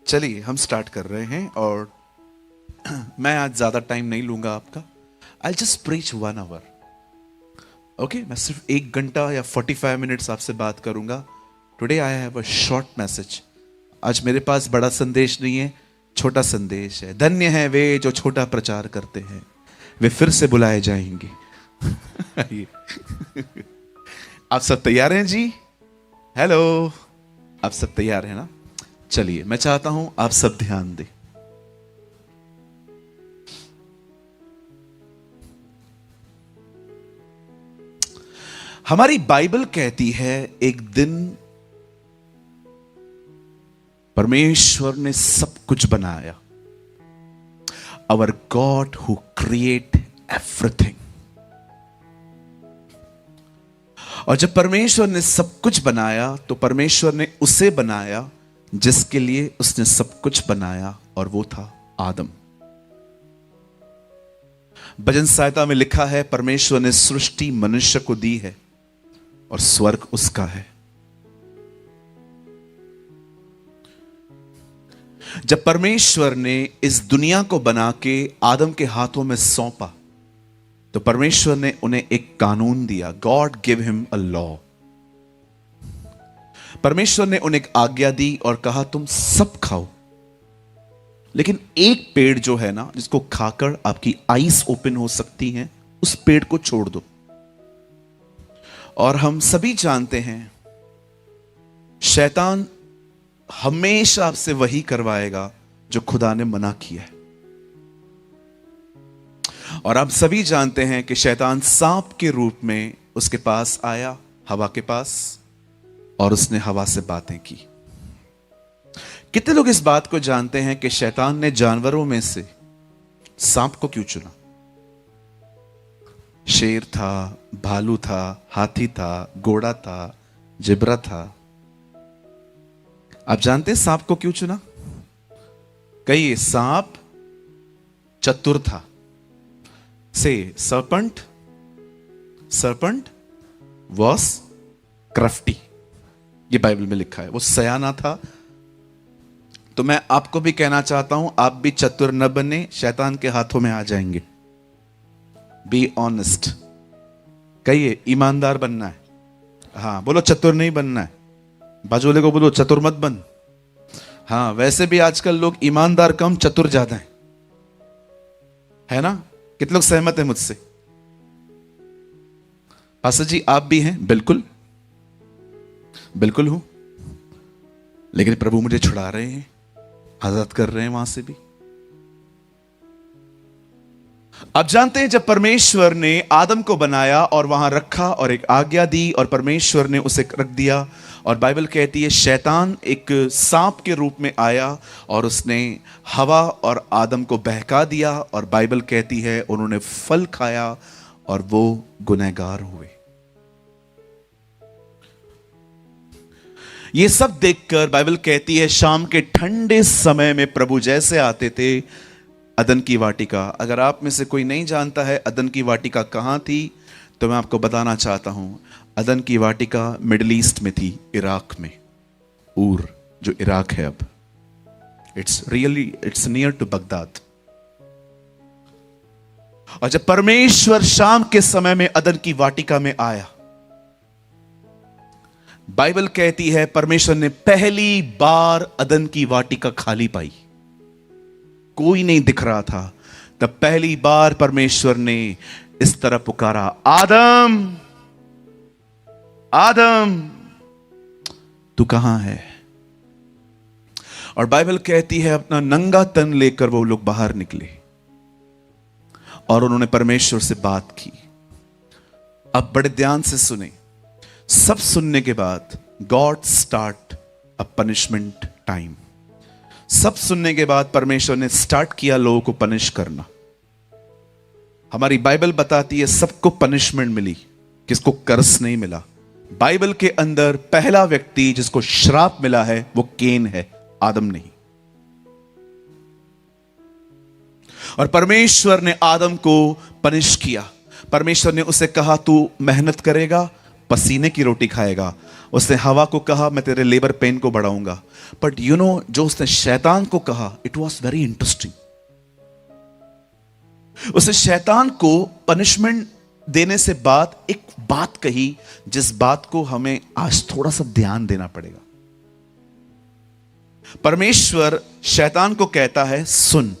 चलिए हम स्टार्ट कर रहे हैं और मैं आज ज्यादा टाइम नहीं लूंगा आपका। I just preach 1 hour. Okay, मैं सिर्फ 1 घंटा या 45 मिनट्स आपसे बात करूंगा। Today I have a short message. आज मेरे पास बड़ा संदेश नहीं है, छोटा संदेश है। धन्य है वे जो छोटा प्रचार करते हैं, वे फिर से बुलाए जाएंगे। आप सब तैयार हैं जी? हेलो, आप सब तैयार हैं ना? चलिए, मैं चाहता हूं आप सब ध्यान दें। हमारी बाइबल कहती है एक दिन परमेश्वर ने सब कुछ बनाया। Our God who create everything. और जब परमेश्वर ने सब कुछ बनाया तो परमेश्वर ने उसे बनाया जिसके लिए उसने सब कुछ बनाया, और वो था आदम। भजन संहिता में लिखा है, परमेश्वर ने सृष्टि मनुष्य को दी है और स्वर्ग उसका है। जब परमेश्वर ने इस दुनिया को बना के आदम के हाथों में सौंपा तो परमेश्वर ने उन्हें एक कानून दिया। God give him a law. परमेश्वर ने उन्हें एक आज्ञा दी और कहा तुम सब खाओ, लेकिन एक पेड़ जो है ना, जिसको खाकर आपकी आईज ओपन हो सकती हैं, उस पेड़ को छोड़ दो। और हम सभी जानते हैं शैतान हमेशा आपसे वही करवाएगा जो खुदा ने मना किया है। और आप सभी जानते हैं कि शैतान सांप के रूप में उसके पास आया, हवा के पास, और उसने हवा से बातें की। कितने लोग इस बात को जानते हैं कि शैतान ने जानवरों में से सांप को क्यों चुना? शेर था, भालू था, हाथी था, घोड़ा था, जिब्रा था। आप जानते हैं सांप को क्यों चुना? कहिए, सांप चतुर था। से serpent was crafty। ये बाइबल में लिखा है, वो सयाना था। तो मैं आपको भी कहना चाहता हूं, आप भी चतुर न बने, शैतान के हाथों में आ जाएंगे। Be honest. कहिए, ईमानदार बनना है। हाँ बोलो, चतुर नहीं बनना है। बाजू वाले को बोलो, चतुर मत बन। हाँ, वैसे भी आजकल लोग ईमानदार कम, चतुर ज्यादा है ना? कितने लोग सहमत हैं मुझसे? पास्टर जी आप भी हैं? बिल्कुल बिल्कुल हूं, लेकिन प्रभु मुझे छुड़ा रहे हैं, आजाद कर रहे हैं वहां से भी। आप जानते हैं, जब परमेश्वर ने आदम को बनाया और वहां रखा और एक आज्ञा दी और परमेश्वर ने उसे रख दिया, और बाइबल कहती है शैतान एक सांप के रूप में आया और उसने हवा और आदम को बहका दिया, और बाइबल कहती है उन्होंने फल खाया और वो गुनहगार हुए। ये सब देखकर बाइबल कहती है शाम के ठंडे समय में प्रभु जैसे आते थे अदन की वाटिका। अगर आप में से कोई नहीं जानता है अदन की वाटिका कहां थी, तो मैं आपको बताना चाहता हूं। अदन की वाटिका मिडिल ईस्ट में थी, इराक में। ऊर, जो इराक है अब, इट्स नियर टू बगदाद। और जब परमेश्वर शाम के समय में अदन की वाटिका में आया, बाइबल कहती है परमेश्वर ने पहली बार अदन की वाटिका खाली पाई। कोई नहीं दिख रहा था। तब पहली बार परमेश्वर ने इस तरह पुकारा, आदम आदम तू कहां है? और बाइबल कहती है अपना नंगा तन लेकर वो लोग बाहर निकले और उन्होंने परमेश्वर से बात की। अब बड़े ध्यान से सुने। सब सुनने के बाद God start a punishment time. सब सुनने के बाद परमेश्वर ने स्टार्ट किया लोगों को पनिश करना। हमारी बाइबल बताती है सबको पनिशमेंट मिली, किसको कर्स नहीं मिला। बाइबल के अंदर पहला व्यक्ति जिसको श्राप मिला है वो केन है, आदम नहीं। और परमेश्वर ने आदम को पनिश किया। परमेश्वर ने उसे कहा तू मेहनत करेगा, पसीने की रोटी खाएगा। उसने हवा को कहा मैं तेरे लेबर पेन को बढ़ाऊंगा। बट यू नो जो उसने शैतान को कहा, इट वॉज वेरी इंटरेस्टिंग। उसने शैतान को पनिशमेंट देने से बाद एक बात कही, जिस बात को हमें आज थोड़ा सा ध्यान देना पड़ेगा। परमेश्वर शैतान को कहता है, सुन,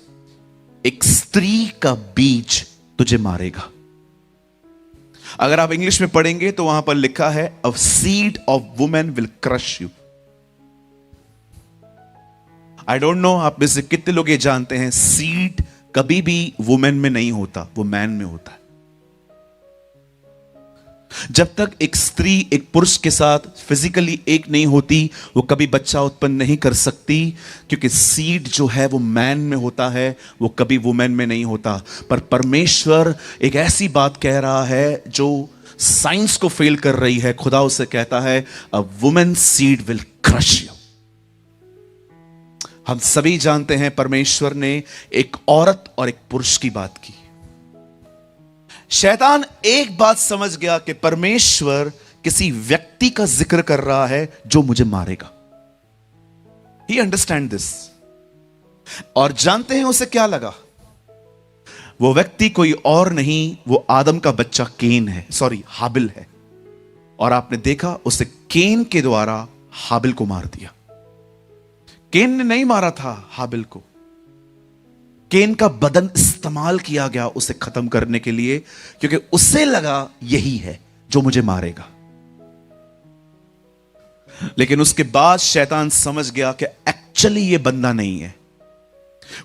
एक स्त्री का बीज तुझे मारेगा। अगर आप इंग्लिश में पढ़ेंगे तो वहां पर लिखा है, a seed of women will crush you. I don't know आप में से कितने लोग ये जानते हैं, सीड कभी भी वुमेन में नहीं होता, वो मैन में होता है। जब तक एक स्त्री एक पुरुष के साथ फिजिकली एक नहीं होती, वो कभी बच्चा उत्पन्न नहीं कर सकती, क्योंकि सीड जो है वो मैन में होता है, वो कभी वुमेन में नहीं होता। पर परमेश्वर एक ऐसी बात कह रहा है जो साइंस को फेल कर रही है। खुदा उसे कहता है, a women seed will crush you. हम सभी जानते हैं परमेश्वर ने एक औरत और एक पुरुष की बात की। शैतान एक बात समझ गया कि परमेश्वर किसी व्यक्ति का जिक्र कर रहा है जो मुझे मारेगा। ही अंडरस्टैंड दिस। और जानते हैं उसे क्या लगा? वो व्यक्ति कोई और नहीं, वो आदम का बच्चा केन है, सॉरी हाबिल है। और आपने देखा उसे केन के द्वारा हाबिल को मार दिया। केन ने नहीं मारा था हाबिल को, केन का बदन इस्तेमाल किया गया उसे खत्म करने के लिए, क्योंकि उसे लगा यही है जो मुझे मारेगा। लेकिन उसके बाद शैतान समझ गया कि एक्चुअली ये बंदा नहीं है।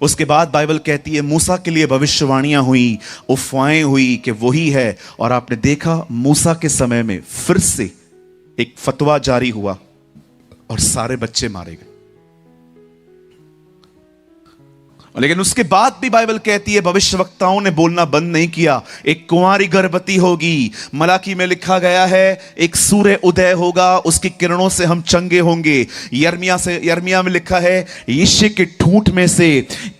उसके बाद बाइबल कहती है मूसा के लिए भविष्यवाणियां हुई, अफवाहें हुई कि वही है। और आपने देखा मूसा के समय में फिर से एक फतवा जारी हुआ और सारे बच्चे मारे गए। लेकिन उसके बाद भी बाइबल कहती है भविष्यवक्ताओं ने बोलना बंद नहीं किया। एक कुंवारी गर्भवती होगी, मलाकी में लिखा गया है एक सूर्य उदय होगा, उसकी किरणों से हम चंगे होंगे। यर्मिया में लिखा है यिशै के ठूंठ में से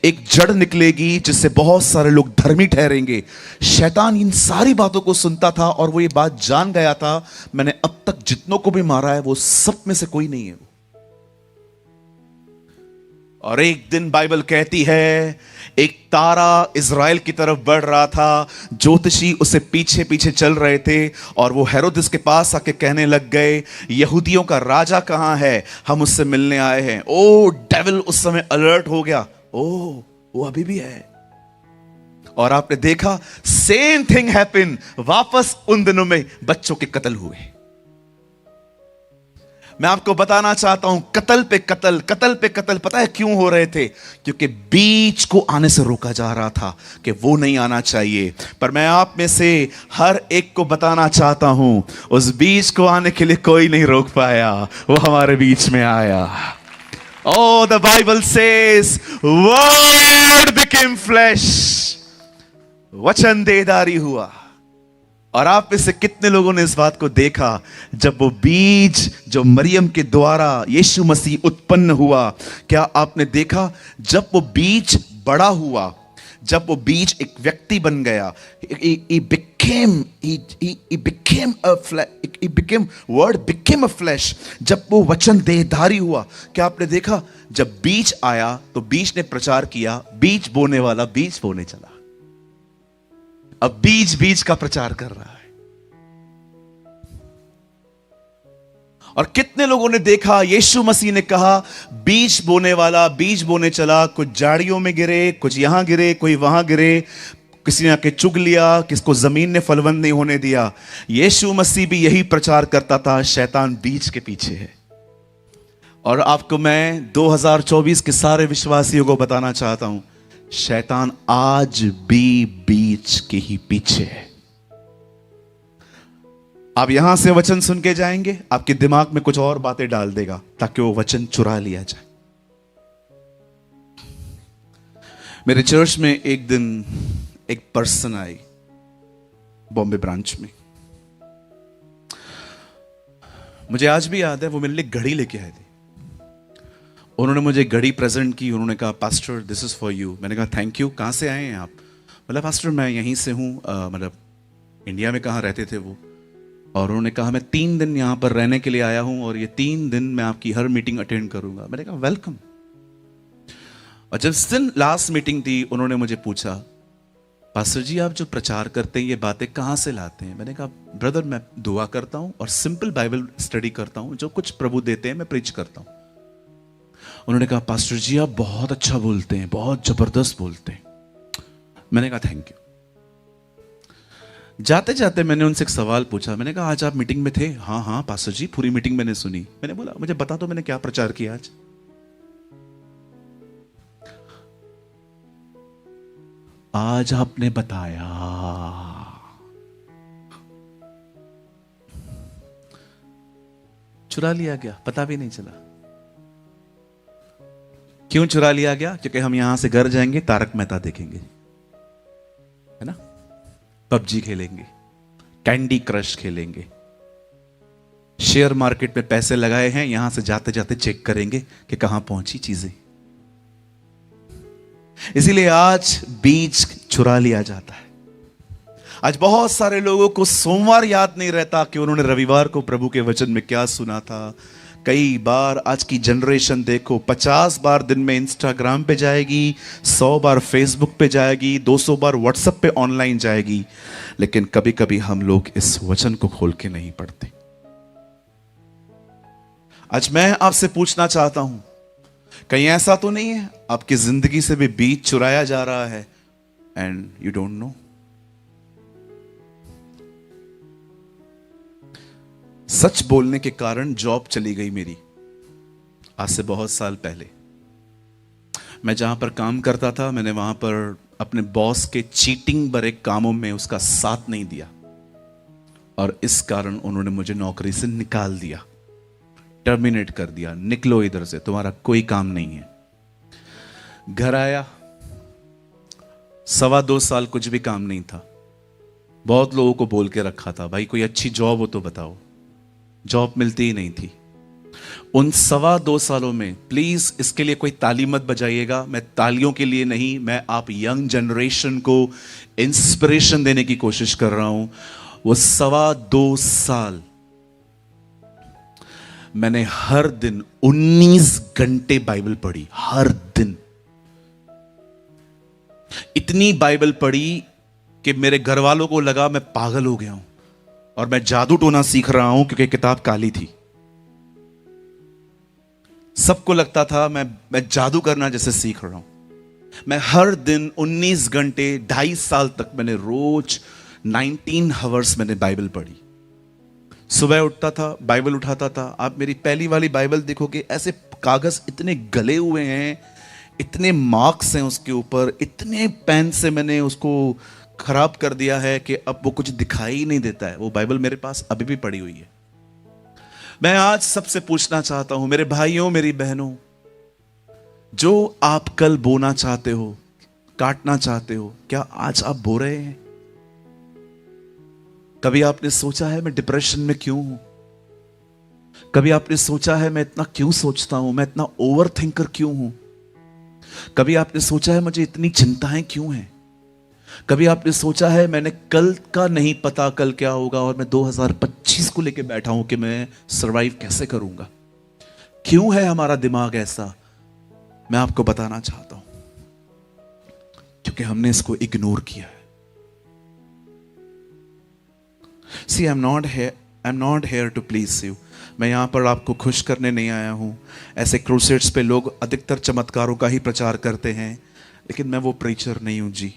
एक जड़ निकलेगी जिससे बहुत सारे लोग धर्मी ठहरेंगे। शैतान इन सारी बातों को सुनता था और वो ये बात जान गया था, मैंने अब तक जितनों को भी मारा है वो सब में से कोई नहीं है। और एक दिन बाइबल कहती है एक तारा इज़राइल की तरफ बढ़ रहा था, ज्योतिषी उसे पीछे पीछे चल रहे थे और वो हेरोदेस के पास आके कहने लग गए यहूदियों का राजा कहां है, हम उससे मिलने आए हैं। ओ डेविल उस समय अलर्ट हो गया, ओ वो अभी भी है। और आपने देखा सेम थिंग हैपन, वापस उन दिनों में बच्चों के कत्ल हुए। मैं आपको बताना चाहता हूं कत्ल पे कत्ल, कत्ल पे कत्ल। पता है क्यों हो रहे थे? क्योंकि बीज को आने से रोका जा रहा था कि वो नहीं आना चाहिए। पर मैं आप में से हर एक को बताना चाहता हूं उस बीज को आने के लिए कोई नहीं रोक पाया, वो हमारे बीच में आया। Oh, the Bible says, Word became flesh. वचन देहधारी हुआ। और आप में से कितने लोगों ने इस बात को देखा जब वो बीज जो मरियम के द्वारा यीशु मसीह उत्पन्न हुआ? क्या आपने देखा जब वो बीज बड़ा हुआ, जब वो बीज एक व्यक्ति बन गया, word became a flesh, जब वो वचन देहधारी हुआ, क्या आपने देखा जब बीज आया तो बीज ने प्रचार किया, बीज बोने वाला बीज बोने चला। अब बीज बीज का प्रचार कर रहा है। और कितने लोगों ने देखा यीशु मसीह ने कहा बीज बोने वाला बीज बोने चला, कुछ झाड़ियों में गिरे, कुछ यहां गिरे, कोई वहां गिरे, किसी ने आके चुग लिया, किसको जमीन ने फलवंत नहीं होने दिया। यीशु मसीह भी यही प्रचार करता था, शैतान बीज के पीछे है। और आपको मैं 2024 के सारे विश्वासियों को बताना चाहता हूं शैतान आज भी बीज के ही पीछे है। आप यहां से वचन सुन के जाएंगे, आपके दिमाग में कुछ और बातें डाल देगा ताकि वो वचन चुरा लिया जाए। मेरे चर्च में एक दिन एक पर्सन आई बॉम्बे ब्रांच में, मुझे आज भी याद है, वो मेरे लिए घड़ी लेके आए थे। उन्होंने मुझे घड़ी प्रेजेंट की, उन्होंने कहा pastor this is for you. मैंने कहा थैंक यू। कहाँ से आए हैं आप? मतलब पास्टर मैं यहीं से हूँ, मतलब इंडिया में कहाँ रहते थे वो? और उन्होंने कहा मैं 3 दिन यहां पर रहने के लिए आया हूं और ये 3 दिन मैं आपकी हर मीटिंग अटेंड करूंगा। मैंने कहा वेलकम। और जब इस दिन लास्ट मीटिंग थी, उन्होंने मुझे पूछा, पास्टर जी आप जो प्रचार करते हैं ये बातें कहां से लाते हैं? मैंने कहा ब्रदर मैं दुआ करता हूं और सिंपल बाइबल स्टडी करता हूं, जो कुछ प्रभु देते हैं मैं प्रीच करता हूं। उन्होंने कहा पास्टर जी आप बहुत अच्छा बोलते हैं, बहुत जबरदस्त बोलते हैं। मैंने कहा थैंक यू। जाते जाते मैंने उनसे एक सवाल पूछा। मैंने कहा आज आप मीटिंग में थे? हाँ हाँ पास्टर जी पूरी मीटिंग मैंने सुनी। मैंने बोला मुझे बता दो मैंने क्या प्रचार किया आज। आज आपने बताया चुरा लिया गया, पता भी नहीं चला। क्यों चुरा लिया गया? क्योंकि हम यहां से घर जाएंगे तारक मेहता देखेंगे, है ना, पबजी खेलेंगे, कैंडी क्रश खेलेंगे, शेयर मार्केट में पैसे लगाए हैं, यहां से जाते जाते चेक करेंगे कि कहां पहुंची चीजें। इसीलिए आज बीज चुरा लिया जाता है। आज बहुत सारे लोगों को सोमवार याद नहीं रहता कि उन्होंने रविवार को प्रभु के वचन में क्या सुना था। कई बार आज की जनरेशन देखो 50 बार दिन में इंस्टाग्राम पे जाएगी, 100 बार फेसबुक पे जाएगी, 200 बार व्हाट्सएप पे ऑनलाइन जाएगी, लेकिन कभी कभी हम लोग इस वचन को खोल के नहीं पढ़ते। आज मैं आपसे पूछना चाहता हूं, कहीं ऐसा तो नहीं है आपकी जिंदगी से भी बीज चुराया जा रहा है एंड यू डोंट नो? सच बोलने के कारण जॉब चली गई मेरी आज से बहुत साल पहले। मैं जहां पर काम करता था, मैंने वहां पर अपने बॉस के चीटिंग भरे कामों में उसका साथ नहीं दिया और इस कारण उन्होंने मुझे नौकरी से निकाल दिया, टर्मिनेट कर दिया। निकलो इधर से, तुम्हारा कोई काम नहीं है। घर आया, 2.25 साल कुछ भी काम नहीं था। बहुत लोगों को बोल के रखा था भाई कोई अच्छी जॉब हो तो बताओ, जॉब मिलती ही नहीं थी। उन 2.25 सालों में, प्लीज इसके लिए कोई ताली मत बजाइएगा, मैं तालियों के लिए नहीं, मैं आप यंग जनरेशन को इंस्पिरेशन देने की कोशिश कर रहा हूं। वो 2.25 साल मैंने हर दिन 19 घंटे बाइबल पढ़ी, हर दिन। इतनी बाइबल पढ़ी कि मेरे घर वालों को लगा मैं पागल हो गया हूं और मैं जादू टोना सीख रहा हूं, क्योंकि किताब काली थी। सबको लगता था मैं जादू करना जैसे सीख रहा हूं। मैं हर दिन 19 घंटे 2.5 साल तक मैंने रोज 19 आवर्स मैंने बाइबल पढ़ी। सुबह उठता था, बाइबल उठाता था। आप मेरी पहली वाली बाइबल देखोगे, ऐसे कागज इतने गले हुए हैं, इतने मार्क्स हैं उसके ऊपर, इतने पेन से मैंने उसको खराब कर दिया है कि अब वो कुछ दिखाई ही नहीं देता है। वो बाइबल मेरे पास अभी भी पड़ी हुई है। मैं आज सबसे पूछना चाहता हूं, मेरे भाइयों मेरी बहनों, जो आप कल बोना चाहते हो, काटना चाहते हो, क्या आज आप बो रहे हैं? कभी आपने सोचा है मैं डिप्रेशन में क्यों हूं? कभी आपने सोचा है मैं इतना क्यों सोचता हूं, मैं इतना ओवर थिंकर क्यों हूं? कभी आपने सोचा है मुझे इतनी चिंताएं क्यों हैं? कभी आपने सोचा है मैंने कल का नहीं पता कल क्या होगा और मैं 2025 को लेके बैठा हूं कि मैं सरवाइव कैसे करूंगा? क्यों है हमारा दिमाग ऐसा? मैं आपको बताना चाहता हूं, क्योंकि हमने इसको इग्नोर किया है। See, I'm not here to please you. मैं यहां पर आपको खुश करने नहीं आया हूं। ऐसे क्रूसेड्स पे लोग अधिकतर चमत्कारों का ही प्रचार करते हैं, लेकिन मैं वो प्रीचर नहीं हूं जी।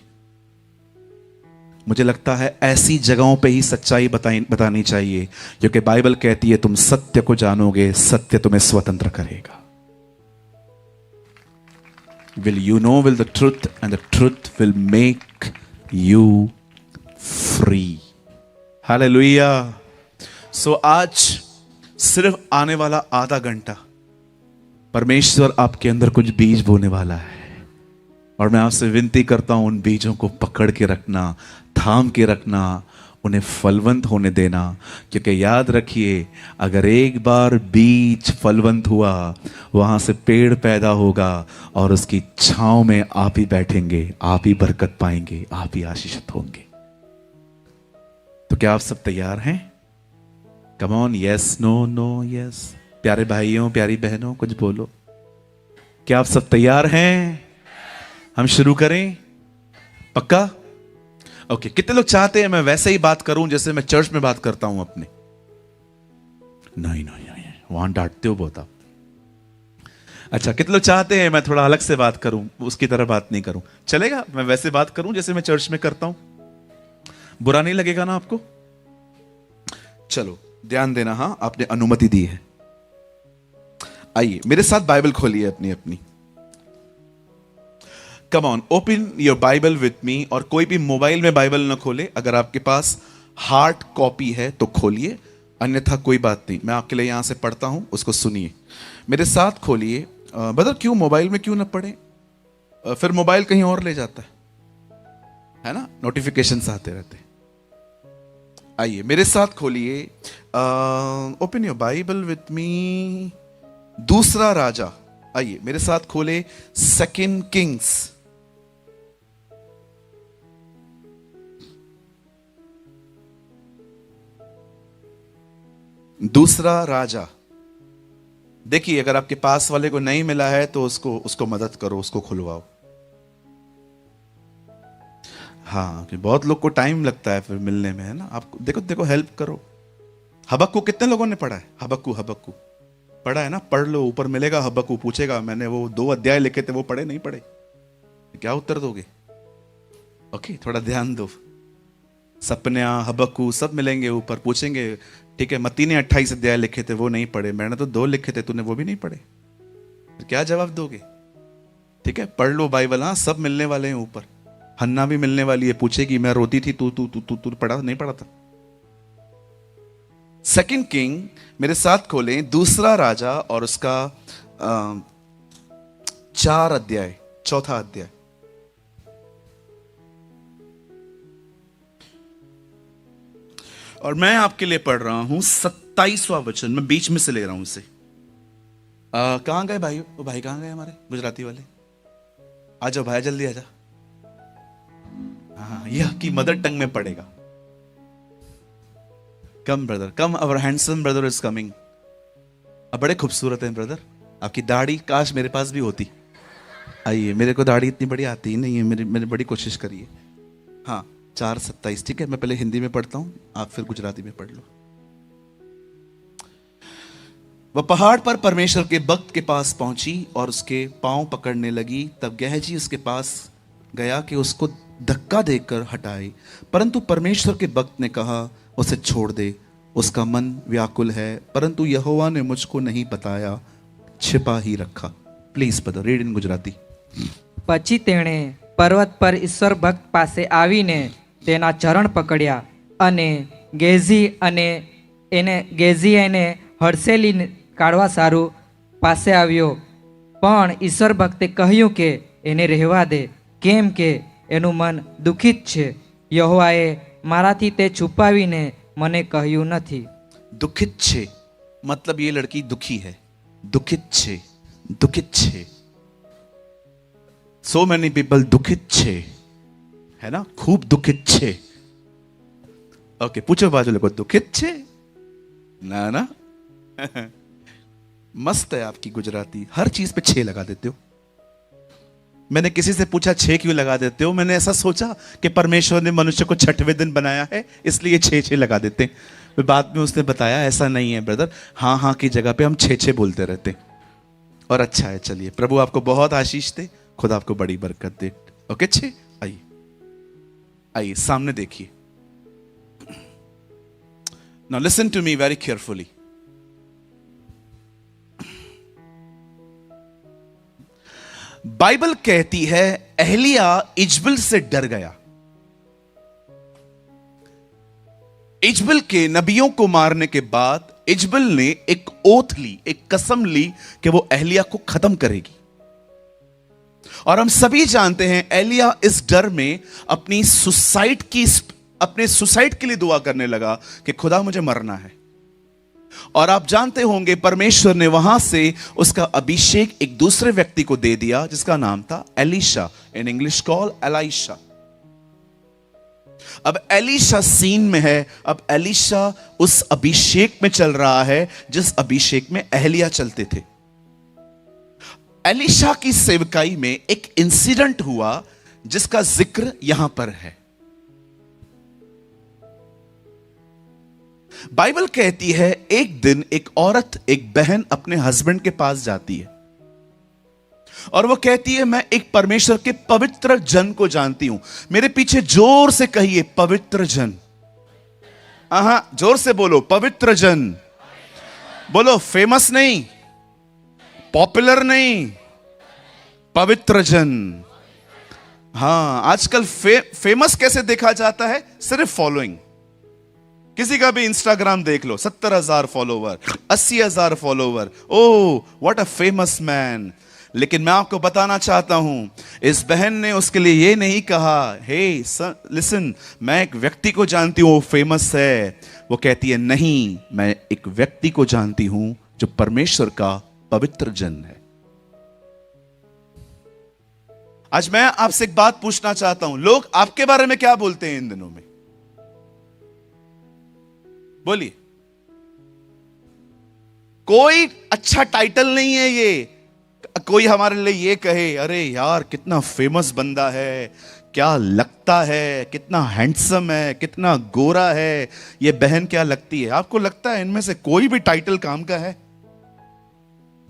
मुझे लगता है ऐसी जगहों पे ही सच्चाई बतानी चाहिए, क्योंकि बाइबल कहती है तुम सत्य को जानोगे, सत्य तुम्हें स्वतंत्र करेगा। will the truth and the truth will make you free. Hallelujah. So आज सिर्फ आने वाला आधा घंटा परमेश्वर आपके अंदर कुछ बीज बोने वाला है, और मैं आपसे विनती करता हूं उन बीजों को पकड़ के रखना, थाम के रखना, उन्हें फलवंत होने देना। क्योंकि याद रखिए, अगर एक बार बीज फलवंत हुआ, वहां से पेड़ पैदा होगा और उसकी छांव में आप ही बैठेंगे, आप ही बरकत पाएंगे, आप ही आशीषित होंगे। तो क्या आप सब तैयार हैं? Come on, yes no no yes. प्यारे भाइयों प्यारी बहनों कुछ बोलो। क्या आप सब तैयार हैं? हम शुरू करें? पक्का? ओके। कितने लोग चाहते हैं मैं वैसे ही बात करूं जैसे मैं चर्च में बात करता हूं अपने? नहीं नहीं नहीं, वहां डांटते हो बहुत आप। अच्छा, कितने लोग चाहते हैं मैं थोड़ा अलग से बात करूं, उसकी तरह बात नहीं करूं? चलेगा मैं वैसे बात करूं जैसे मैं चर्च में करता हूं? बुरा नहीं लगेगा ना आपको? चलो ध्यान देना। हां, आपने अनुमति दी है। आइए मेरे साथ बाइबल खोलिए अपनी अपनी। Come on, open your Bible with me. और कोई भी मोबाइल में बाइबल ना खोले, अगर आपके पास हार्ड कॉपी है तो खोलिए, अन्यथा कोई बात नहीं, मैं आपके लिए यहां से पढ़ता हूं, उसको सुनिए। मेरे साथ खोलिए। बदल क्यों मोबाइल में क्यों ना पढ़े? फिर मोबाइल कहीं और ले जाता है ना, नोटिफिकेशंस आते रहते हैं। आइए मेरे साथ खोलिए, open your Bible with me. दूसरा राजा। आइए मेरे साथ खोले सेकंड किंग्स। दूसरा राजा। देखिए अगर आपके पास वाले को नहीं मिला है तो उसको मदद करो, उसको खुलवाओ। हाँ, कि बहुत लोग को टाइम लगता है फिर मिलने में, है ना। आपको देखो देखो हेल्प करो। हबक्कू कितने लोगों ने पढ़ा है? हबक्कू हबक्कू पढ़ा है ना? पढ़ लो, ऊपर मिलेगा। हबक्कू पूछेगा मैंने वो 2 अध्याय लिखे थे, वो पढ़े नहीं पढ़े? क्या उत्तर दोगे? ओके, थोड़ा ध्यान दो। सपन्या हबक्कू सब मिलेंगे ऊपर, पूछेंगे ठीक है मत्ती ने 28 अध्याय लिखे थे, वो नहीं पढ़े, मैंने तो 2 लिखे थे, तूने वो भी नहीं पढ़े। फिर क्या जवाब दोगे? ठीक है, पढ़ लो बाइबल। हाँ, सब मिलने वाले हैं ऊपर। हन्ना भी मिलने वाली है, पूछेगी मैं रोती थी, तू तू तू तू तू पढ़ा नहीं पढ़ा था? सेकंड किंग मेरे साथ खोलें, दूसरा राजा और उसका 4 अध्याय, 4था अध्याय। और मैं आपके लिए पढ़ रहा हूं 27वां वचन, मैं बीच में से ले रहा हूं इसे। कहां गए भाई? वो भाई कहां गए हमारे गुजराती वाले? आ जाओ भाई, जल्दी आ जा। हाँ, यह की मदर टंग में पढ़ेगा। Come brother come, our handsome brother is coming. अब बड़े खूबसूरत हैं ब्रदर, आपकी दाढ़ी काश मेरे पास भी होती। आइए, मेरे को दाढ़ी इतनी बड़ी आती ही नहीं है, मैंने बड़ी कोशिश करी है। हाँ, 4:27। ठीक है, मैं पहले हिंदी में पढ़ता हूं, आप फिर गुजराती में पढ़ लो। वह पहाड़ पर परमेश्वर के भक्त के पास पहुंची और उसके पांव पकड़ने लगी। तब गेहजी उसके पास गया कि उसको धक्का देकर हटाए, परंतु परमेश्वर के भक्त ने कहा उसे छोड़ दे, उसका मन व्याकुल है, परंतु यहोवा ने मुझको नहीं बताया, छिपा ही रखा। प्लीज बता, रीड इन गुजराती। પછી તેણે પર્વત પર ઈશ્વર ભક્ત પાસે આવીને તેના ચરણ પકડ્યા અને ગેઝી એને હડસેલી કાઢવા સારું પાસે આવ્યો, પણ ઈશ્વર ભક્તે કહ્યું કે એને રહેવા દે, કેમ કે એનું મન દુઃખિત છે. યહોવાએ મારાથી તે છુપાવીને મને કહ્યું નથી. दुखित छे मतलब ये लड़की दुखी है। दुखित छे, दुखित छे। सो मेनी पीपल दुखित छे, है ना, खूब दुखित छे। ओके, पूछो बाजू लोगों, दुखित छे ना ना। मस्त है आपकी गुजराती, हर चीज पे 6 लगा देते हो। मैंने किसी से पूछा 6 क्यों लगा देते हो, मैंने ऐसा सोचा कि परमेश्वर ने मनुष्य को 6वें दिन बनाया है, इसलिए 6 लगा देते हैं। फिर बाद में उसने बताया ऐसा नहीं है ब्रदर, हाँ हाँ की जगह पे हम 6 बोलते रहते हैं। और अच्छा है, चलिए प्रभु आपको बहुत आशीष दे, खुदा आपको बड़ी बरकत दे। ओके, 6। आइए आइए सामने देखिए। Now listen to me very carefully. Bible कहती है एहलिया इजबल से डर गया। इजबल के नबियों को मारने के बाद इजबल ने एक ओथ ली, एक कसम ली कि वो एहलिया को खत्म करेगी। और हम सभी जानते हैं एहलिया इस डर में अपने सुसाइड के लिए दुआ करने लगा कि खुदा मुझे मरना है। और आप जानते होंगे परमेश्वर ने वहां से उसका अभिषेक एक दूसरे व्यक्ति को दे दिया जिसका नाम था Elisha, in English call Elisha. अब एलीशा सीन में है। अब एलीशा उस अभिषेक में चल रहा है जिस अभिषेक में एलिय्याह चलते थे। एलीशा की सेवकाई में एक इंसिडेंट हुआ जिसका जिक्र यहां पर है। बाइबल कहती है एक दिन एक औरत, एक बहन अपने हस्बैंड के पास जाती है और वो कहती है मैं एक परमेश्वर के पवित्र जन को जानती हूं। मेरे पीछे जोर से कहिए पवित्र जन। जोर से बोलो पवित्र जन। बोलो फेमस नहीं, पॉपुलर नहीं, पवित्र जन। आजकल फेमस कैसे देखा जाता है? सिर्फ फॉलोइंग। किसी का भी इंस्टाग्राम देख लो, 70,000 follower, 80,000 follower. Oh what a famous man. लेकिन मैं आपको बताना चाहता हूं, इस बहन ने उसके लिए ये नहीं कहा हे लिसन मैं एक व्यक्ति को जानती हूं वो फेमस है। वो कहती है नहीं, मैं एक व्यक्ति को जानती हूं जो परमेश्वर का पवित्र जन है। आज मैं आपसे एक बात पूछना चाहता हूं, लोग आपके बारे में क्या बोलते हैं इन दिनों में? बोलिए। कोई अच्छा टाइटल नहीं है ये। कोई हमारे लिए ये कहे अरे यार कितना फेमस बंदा है, क्या लगता है, कितना हैंडसम है, कितना गोरा है। ये बहन क्या लगती है? आपको लगता है इनमें से कोई भी टाइटल काम का है?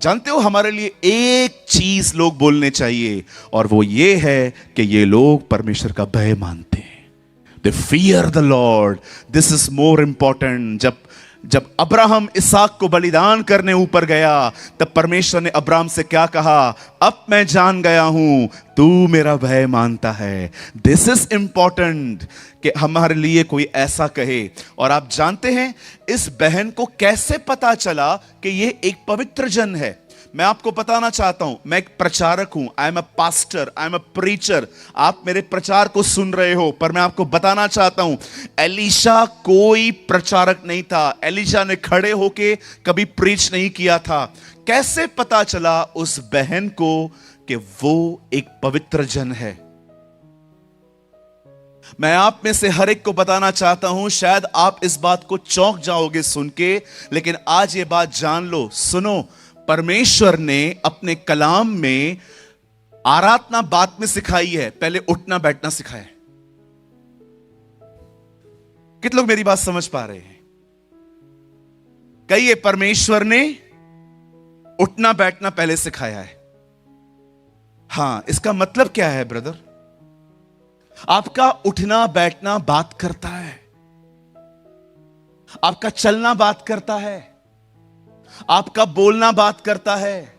जानते हो हमारे लिए एक चीज लोग बोलने चाहिए और वो ये है कि ये लोग परमेश्वर का भय मानते हैं। They fear the Lord. This is more important. जब अब्राहम इसहाक को बलिदान करने ऊपर गया तब परमेश्वर ने अब्राहम से क्या कहा? अब मैं जान गया हूं तू मेरा भय मानता है। दिस इज इंपॉर्टेंट कि हमारे लिए कोई ऐसा कहे। और आप जानते हैं इस बहन को कैसे पता चला कि ये एक पवित्र जन है? मैं आपको बताना चाहता हूं, मैं एक प्रचारक हूं। I am a pastor, I am a preacher. आप मेरे प्रचार को सुन रहे हो, पर मैं आपको बताना चाहता हूं एलीशा कोई प्रचारक नहीं था। एलीशा ने खड़े होके कभी प्रीच नहीं किया था। कैसे पता चला उस बहन को कि वो एक पवित्र जन है? मैं आप में से हर एक को बताना चाहता हूं, शायद आप इस बात को चौंक जाओगे सुन के, लेकिन आज ये बात जान लो। सुनो, परमेश्वर ने अपने कलाम में आराधना बात में सिखाई है, पहले उठना बैठना सिखाया है। कितने लोग मेरी बात समझ पा रहे हैं? कहिए परमेश्वर ने उठना बैठना पहले सिखाया है। इसका मतलब क्या है ब्रदर? आपका उठना बैठना बात करता है, आपका चलना बात करता है, आपका बोलना बात करता है।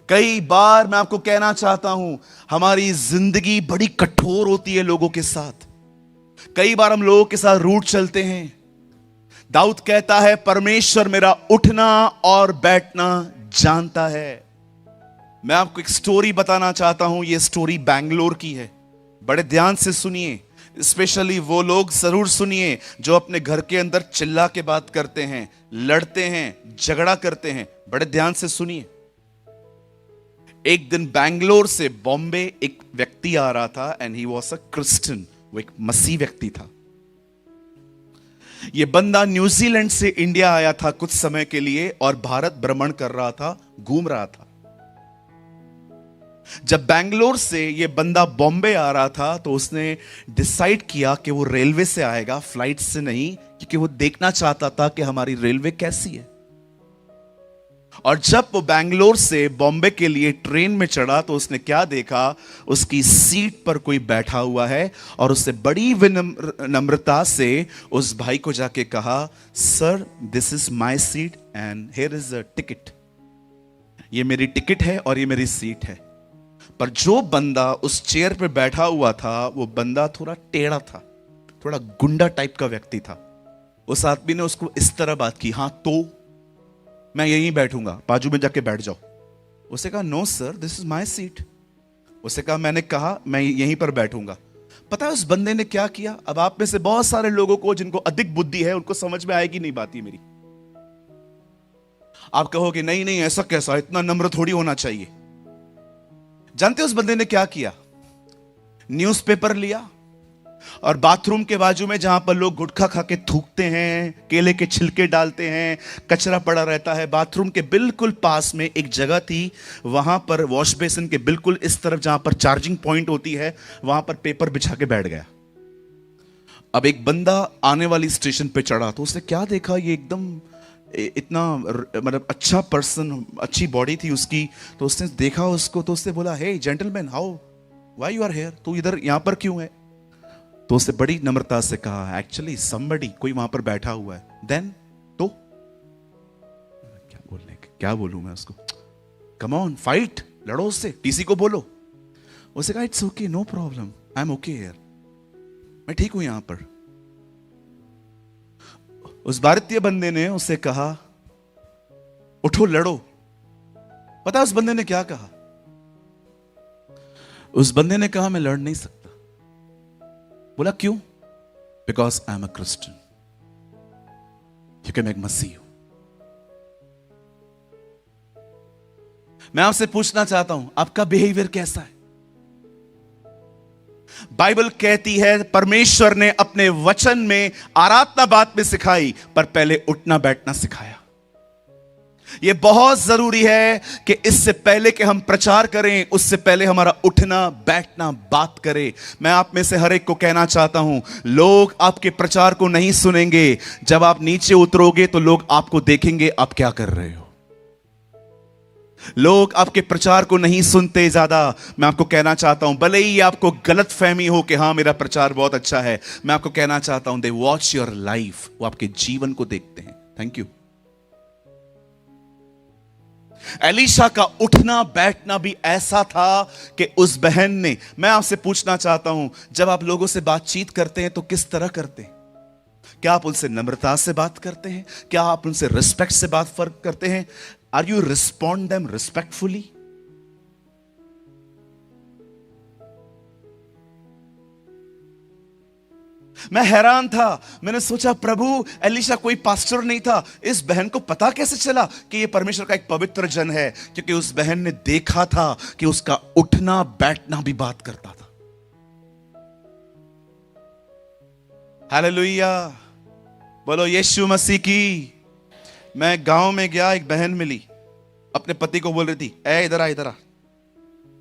कई बार मैं आपको कहना चाहता हूं हमारी जिंदगी बड़ी कठोर होती है लोगों के साथ। कई बार हम लोगों के साथ रूट चलते हैं। दाऊद कहता है परमेश्वर मेरा उठना और बैठना जानता है। मैं आपको एक स्टोरी बताना चाहता हूं। यह स्टोरी बैंगलोर की है। बड़े ध्यान से सुनिए, स्पेशली वो लोग जरूर सुनिए जो अपने घर के अंदर चिल्ला के बात करते हैं, लड़ते हैं, झगड़ा करते हैं। बड़े ध्यान से सुनिए। एक दिन बैंगलोर से बॉम्बे एक व्यक्ति आ रहा था and he was a Christian. वो एक मसीह व्यक्ति था। यह बंदा न्यूजीलैंड से इंडिया आया था कुछ समय के लिए और भारत भ्रमण कर रहा था, घूम रहा था। जब बैंगलोर से यह बंदा बॉम्बे आ रहा था तो उसने डिसाइड किया कि वो रेलवे से आएगा, फ्लाइट से नहीं, क्योंकि वो देखना चाहता था कि हमारी रेलवे कैसी है। और जब वो बैंगलोर से बॉम्बे के लिए ट्रेन में चढ़ा तो उसने क्या देखा? उसकी सीट पर कोई बैठा हुआ है और उसने बड़ी विनम्रता से उस भाई को जाके कहा, sir this is my seat and here is a ticket. ये मेरी टिकट है और ये मेरी सीट है। पर जो बंदा उस चेयर पे बैठा हुआ था वो बंदा थोड़ा टेढ़ा था, थोड़ा गुंडा टाइप का व्यक्ति था। उस आदमी ने उसको इस तरह बात की, हाँ तो मैं यहीं बैठूंगा, बाजू में जाके बैठ जाओ। उसे कहा no sir this is my seat. उसे कहा मैंने कहा मैं यहीं पर बैठूंगा। पता है उस बंदे ने क्या किया? अब आप में से बहुत सारे लोगों को जिनको अधिक बुद्धि है उनको समझ में आएगी नहीं बात ये मेरी। आप कहोगे नहीं नहीं ऐसा कैसा, इतना नम्र थोड़ी होना चाहिए। जानते हो उस बंदे ने क्या किया? न्यूज़पेपर लिया और बाथरूम के बाजू में जहां पर लोग गुटखा खा के थूकते हैं, केले के छिलके डालते हैं, कचरा पड़ा रहता है, बाथरूम के बिल्कुल पास में एक जगह थी, वहां पर वॉश बेसिन के बिल्कुल इस तरफ जहां पर चार्जिंग पॉइंट होती है, वहां पर पेपर बिछा के बैठ गया। अब एक बंदा आने वाली स्टेशन पे चढ़ा तो उसने क्या देखा, ये एकदम इतना मतलब अच्छा पर्सन, अच्छी बॉडी थी उसकी, तो उसने देखा उसको, तो उसने बोला, hey gentleman, how why you are here, तू इधर यहां पर क्यों है? तो उसने बड़ी नम्रता से कहा, एक्चुअली समबडी, कोई वहां पर बैठा हुआ है। देन तो क्या बोलूं मैं उसको, कम ऑन फाइट, लड़ो उससे, टीसी को बोलो। उसने कहा, it's okay, no problem, I am okay here, मैं ठीक हूं यहां पर। उस भारतीय बंदे ने उससे कहा, उठो लड़ो। पता है उस बंदे ने क्या कहा? उस बंदे ने कहा, मैं लड़ नहीं सकता। बोला क्यों? Because I am a Christian, क्योंकि मैं एक मसीह हूं। मैं आपसे पूछना चाहता हूं, आपका बिहेवियर कैसा है? बाइबल कहती है, परमेश्वर ने अपने वचन में आराधना बात में सिखाई, पर पहले उठना बैठना सिखाया। यह बहुत जरूरी है कि इससे पहले कि हम प्रचार करें, उससे पहले हमारा उठना बैठना बात करें। मैं आप में से हर एक को कहना चाहता हूं, लोग आपके प्रचार को नहीं सुनेंगे। जब आप नीचे उतरोगे तो लोग आपको देखेंगे आप क्या कर रहे हो। लोग आपके प्रचार को नहीं सुनते ज्यादा। मैं आपको कहना चाहता हूं, भले ही आपको गलत फहमी हो कि हां मेरा प्रचार बहुत अच्छा है, मैं आपको कहना चाहता हूं, दे वॉच योर लाइफ, वो आपके जीवन को देखते हैं। Thank you. एलीशा का उठना बैठना भी ऐसा था कि उस बहन ने, मैं आपसे पूछना चाहता हूं, जब आप लोगों से बातचीत करते हैं तो किस तरह करते हैं? क्या आप उनसे नम्रता से बात करते हैं? क्या आप उनसे रिस्पेक्ट से बात करते हैं? Are you respond them respectfully? मैं हैरान था, मैंने सोचा, प्रभु एलीशा कोई पास्टर नहीं था, इस बहन को पता कैसे चला कि ये परमेश्वर का एक पवित्र जन है? क्योंकि उस बहन ने देखा था कि उसका उठना बैठना भी बात करता था। हालेलुया, बोलो यीशु मसीह की। मैं गांव में गया, एक बहन मिली, अपने पति को बोल रही थी, ए इधर आ इधर आ।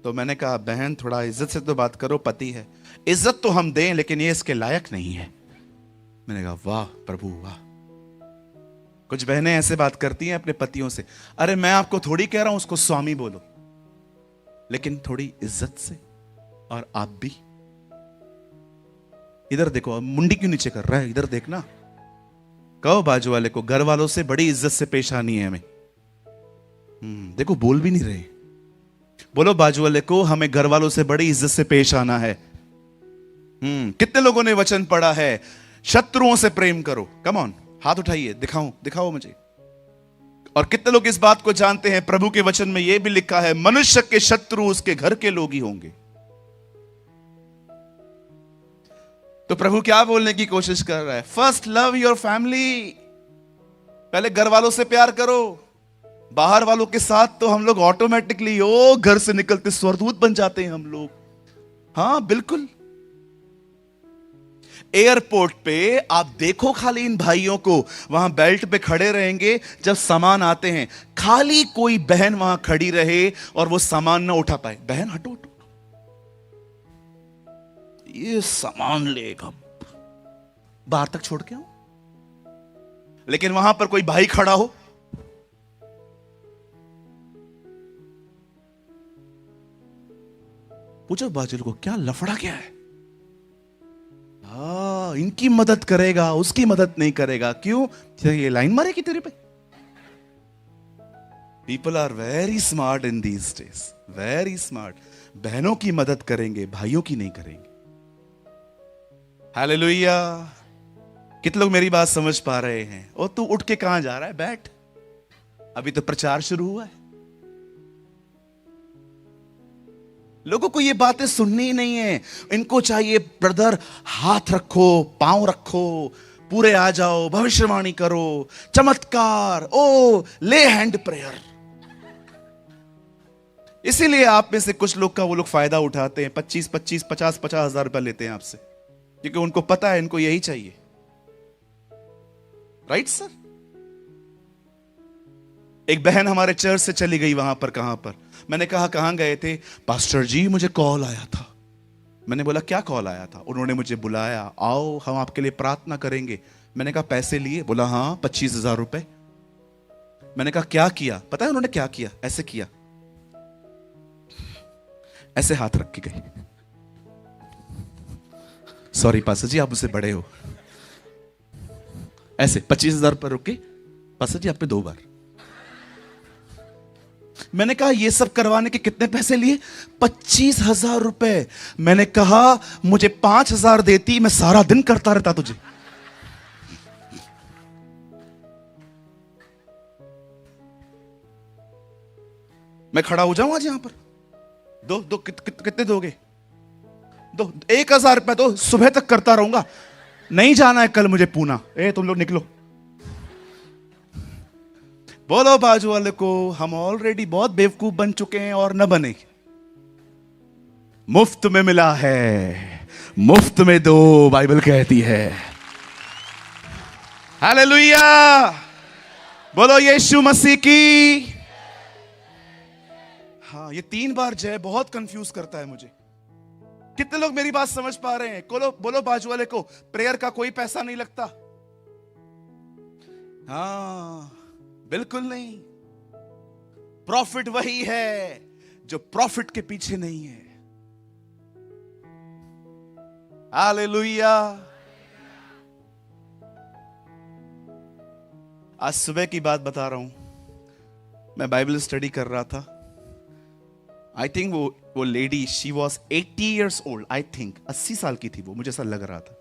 तो मैंने कहा, बहन थोड़ा इज्जत से तो बात करो, पति है। इज्जत तो हम दें, लेकिन ये इसके लायक नहीं है। मैंने कहा, वाह प्रभु वाह। कुछ बहनें ऐसे बात करती हैं अपने पतियों से, अरे मैं आपको थोड़ी कह रहा हूं उसको स्वामी बोलो, लेकिन थोड़ी इज्जत से। और आप भी इधर देखो, मुंडी क्यों नीचे कर रहा है, इधर देखना। कहो बाजू वाले को, घर वालों से बड़ी इज्जत से पेश आनी है हमें। देखो बोल भी नहीं रहे। बोलो बाजू वाले को, हमें घर वालों से बड़ी इज्जत से पेश आना है। कितने लोगों ने वचन पढ़ा है, शत्रुओं से प्रेम करो? कम ऑन, हाथ उठाइए, दिखाओ मुझे। और कितने लोग इस बात को जानते हैं, प्रभु के वचन में यह भी लिखा है, मनुष्य के शत्रु उसके घर के लोग ही होंगे। तो प्रभु क्या बोलने की कोशिश कर रहा है? First love your family. पहले घर वालों से प्यार करो। बाहर वालों के साथ तो हम लोग ऑटोमेटिकली घर से निकलते स्वर्गदूत बन जाते हैं हम लोग। हां बिल्कुल। एयरपोर्ट पे आप देखो खाली इन भाइयों को, वहां बेल्ट पे खड़े रहेंगे, जब सामान आते हैं खाली कोई बहन वहां खड़ी रहे और वो सामान ना उठा पाए, बहन हटो हटो, ये सामान लेगा, बाहर तक छोड़ के आओ। लेकिन वहां पर कोई भाई खड़ा हो, पूछो बाजू को, क्या लफड़ा क्या है? इनकी मदद करेगा, उसकी मदद नहीं करेगा। क्यों? ये लाइन मारेगी तेरे पे। People are very smart in these days, very smart. बहनों की मदद करेंगे, भाइयों की नहीं करेंगे। हालेलुया। कितने लोग मेरी बात समझ पा रहे हैं? ओ तू उठ के कहां जा रहा है? बैठ, अभी तो प्रचार शुरू हुआ है। लोगों को ये बातें सुननी ही नहीं है। इनको चाहिए, ब्रदर हाथ रखो, पांव रखो, पूरे आ जाओ, भविष्यवाणी करो, चमत्कार, ओ ले हैंड प्रेयर। इसीलिए आप में से कुछ लोग का वो लोग फायदा उठाते हैं, 25-50 हजार रुपया लेते हैं आपसे, क्योंकि उनको पता है इनको यही चाहिए। Right sir? एक बहन हमारे चर्च से चली गई वहां पर, कहां पर, मैंने कहा कहां गए थे? पास्टर जी मुझे कॉल आया था। मैंने बोला क्या कॉल आया था? उन्होंने मुझे बुलाया, आओ हम आपके लिए प्रार्थना करेंगे। मैंने कहा पैसे लिए? बोला हाँ 25,000 रुपए। मैंने कहा क्या किया? पता है उन्होंने क्या किया? ऐसे किया, ऐसे हाथ रख के गए। सॉरी पास्टर जी आप मुझसे बड़े हो। ऐसे 25,000 पर रुके, पास्टर जी आप पे 2 बार। मैंने कहा ये सब करवाने के कितने पैसे लिए? 25,000 रुपए। मैंने कहा मुझे 5,000 देती, मैं सारा दिन करता रहता तुझे। मैं खड़ा हो जाऊं आज यहां पर? दो कितने दोगे? 1,000 रुपए दो, सुबह तक करता रहूंगा। नहीं जाना है कल मुझे पूना। तुम लोग निकलो। बोलो बाजू वाले को हम ऑलरेडी बहुत बेवकूफ बन चुके हैं और न बने। मुफ्त में मिला है, मुफ्त में दो, बाइबल कहती है। हालेलुया, बोलो यीशु मसीह की। हाँ, ये 3 बार जय बहुत कंफ्यूज करता है मुझे। कितने लोग मेरी बात समझ पा रहे हैं? बोलो बाजू वाले को, प्रेयर का कोई पैसा नहीं लगता। हाँ बिल्कुल नहीं। प्रॉफिट वही है जो प्रॉफिट के पीछे नहीं है। हालेलुया। आज सुबह की बात बता रहा हूं। मैं बाइबल स्टडी कर रहा था। आई थिंक वो lady, she was 80 years old। I think 80 साल की थी वो, मुझे ऐसा लग रहा था।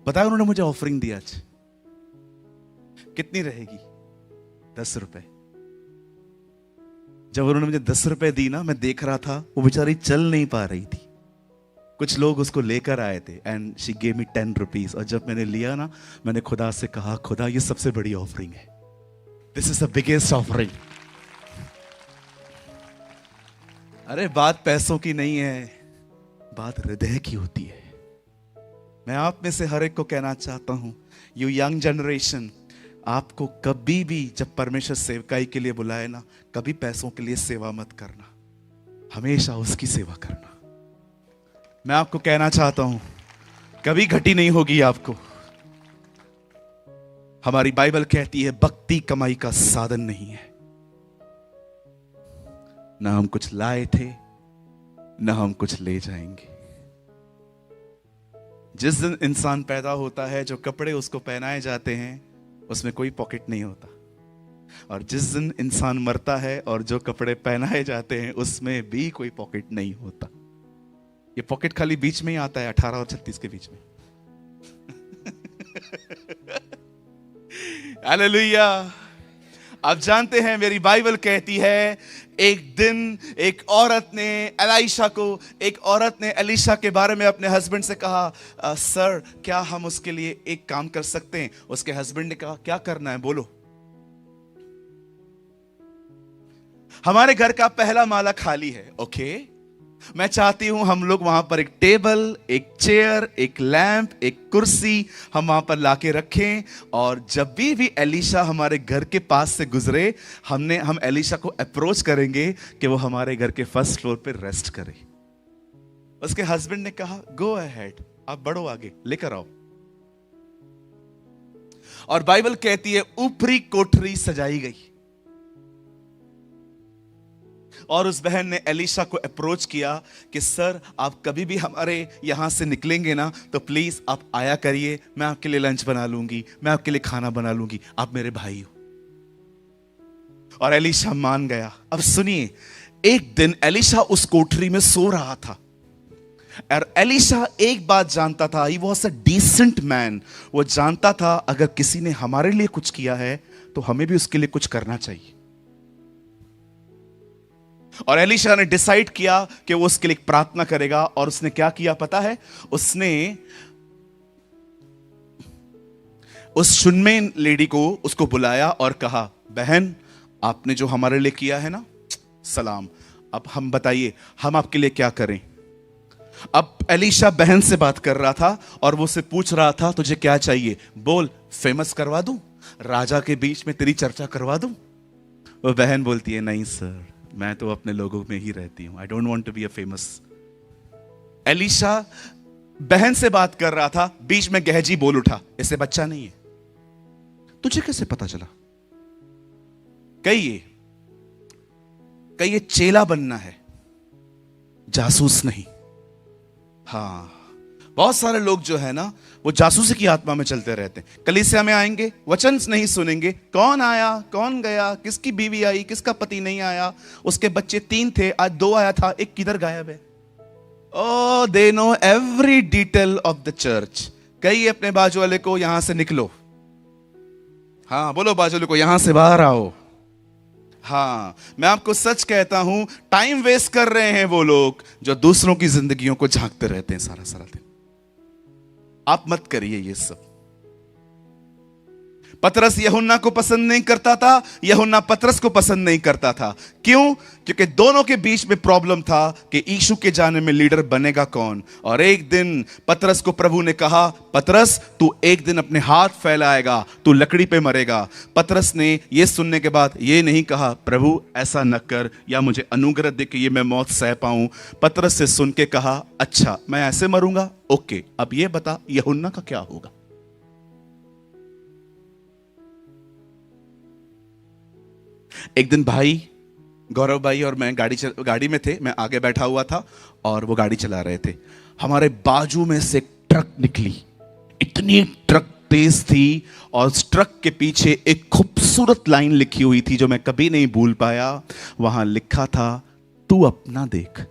पता है उन्होंने मुझे ऑफरिंग दिया आज। कितनी रहेगी? 10 रुपए। जब उन्होंने मुझे 10 रुपए दी ना, मैं देख रहा था वो बेचारी चल नहीं पा रही थी। कुछ लोग उसको लेकर आए थे and she gave me 10 rupees. और जब मैंने लिया ना, मैंने खुदा से कहा, खुदा ये सबसे बड़ी ऑफरिंग है, this is the biggest offering. अरे बात पैसों की नहीं है, बात हृदय की होती है। मैं आप में से हर एक को कहना चाहता हूं, यू यंग जनरेशन, आपको कभी भी जब परमेश्वर सेवकाई के लिए बुलाए ना, कभी पैसों के लिए सेवा मत करना, हमेशा उसकी सेवा करना। मैं आपको कहना चाहता हूं, कभी घटी नहीं होगी आपको। हमारी बाइबल कहती है भक्ति कमाई का साधन नहीं है। ना हम कुछ लाए थे, ना हम कुछ ले जाएंगे। जिस दिन इंसान पैदा होता है, जो कपड़े उसको पहनाए जाते हैं उसमें कोई पॉकेट नहीं होता। और जिस दिन इंसान मरता है और जो कपड़े पहनाए जाते हैं उसमें भी कोई पॉकेट नहीं होता। ये पॉकेट खाली बीच में ही आता है, 18 और 36 के बीच में। हालेलुया। आप जानते हैं मेरी बाइबल कहती है, एक दिन एक औरत ने एलीशा के बारे में अपने हस्बैंड से कहा, सर क्या हम उसके लिए एक काम कर सकते हैं? उसके हस्बैंड ने कहा, क्या करना है बोलो। हमारे घर का पहला माला खाली है। ओके, मैं चाहती हूं हम लोग वहां पर एक टेबल, एक चेयर, एक लैंप, एक कुर्सी हम वहां पर लाके रखें, और जब भी एलीशा हमारे घर के पास से गुजरे, हम एलीशा को अप्रोच करेंगे कि वो हमारे घर के फर्स्ट फ्लोर पे रेस्ट करे। उसके हस्बैंड ने कहा, गो अहेड, आप बढ़ो आगे, लेकर आओ। और बाइबल कहती है ऊपरी कोठरी सजाई गई। और उस बहन ने एलीशा को अप्रोच किया कि सर आप कभी भी हमारे यहां से निकलेंगे ना, तो प्लीज आप आया करिए, मैं आपके लिए लंच बना लूंगी, मैं आपके लिए खाना बना लूंगी, आप मेरे भाई हो। और एलीशा मान गया। अब सुनिए, एक दिन एलीशा उस कोठरी में सो रहा था, और एलीशा एक बात जानता था, he was a decent man. वो जानता था अगर किसी ने हमारे लिए कुछ किया है तो हमें भी उसके लिए कुछ करना चाहिए। और एलीशा ने डिसाइड किया कि वो उसके लिए प्रार्थना करेगा। और उसने क्या किया पता है? उसने उस शुनमेन लेडी को उसको बुलाया और कहा, बहन आपने जो हमारे लिए किया है ना, सलाम। अब हम बताइए हम आपके लिए क्या करें। अब एलीशा बहन से बात कर रहा था और वो से पूछ रहा था तुझे क्या चाहिए, बोल फेमस करवा दूं, राजा के बीच में तेरी चर्चा करवा दूं। वो बहन बोलती है नहीं सर, मैं तो अपने लोगों में ही रहती हूं, I don't want to be a famous. Elisha बहन से बात कर रहा था, बीच में गहजी बोल उठा इसे बच्चा नहीं है। तुझे कैसे पता चला? कहिए चेला बनना है, जासूस नहीं। हाँ, बहुत सारे लोग जो है ना वो जासूसी की आत्मा में चलते रहते हैं। कलीसिया में आएंगे, वचन नहीं सुनेंगे, कौन आया कौन गया, किसकी बीवी आई किसका पति नहीं आया, उसके बच्चे 3 थे आज 2 आया था, एक किधर गायब है। Oh they know every detail of the church. कहिए अपने बाजू वाले को यहां से निकलो। हाँ बोलो बाजू वाले को यहां से बाहर आओ। हाँ, मैं आपको सच कहता हूं, टाइम वेस्ट कर रहे हैं वो लोग जो दूसरों की जिंदगियों को झांकते रहते हैं सारा सारा दिन। आप मत करिए ये सब। पतरस यूहन्ना को पसंद नहीं करता था, यूहन्ना पतरस को पसंद नहीं करता था। क्यों? क्योंकि दोनों के बीच में प्रॉब्लम था कि यीशु के जाने में लीडर बनेगा कौन। और एक दिन पतरस को प्रभु ने कहा, पतरस तू एक दिन अपने हाथ फैलाएगा, तू लकड़ी पे मरेगा। पतरस ने यह सुनने के बाद ये नहीं कहा प्रभु ऐसा न कर या मुझे अनुग्रह दे कि ये मैं मौत सह पाऊं। पतरस से सुन के कहा अच्छा मैं ऐसे मरूंगा, ओके अब ये बता यूहन्ना का क्या होगा। एक दिन भाई गौरव भाई और मैं गाड़ी में थे, मैं आगे बैठा हुआ था और वो गाड़ी चला रहे थे। हमारे बाजू में से एक ट्रक निकली, इतनी ट्रक तेज थी और उस ट्रक के पीछे एक खूबसूरत लाइन लिखी हुई थी जो मैं कभी नहीं भूल पाया। वहां लिखा था तू अपना देख।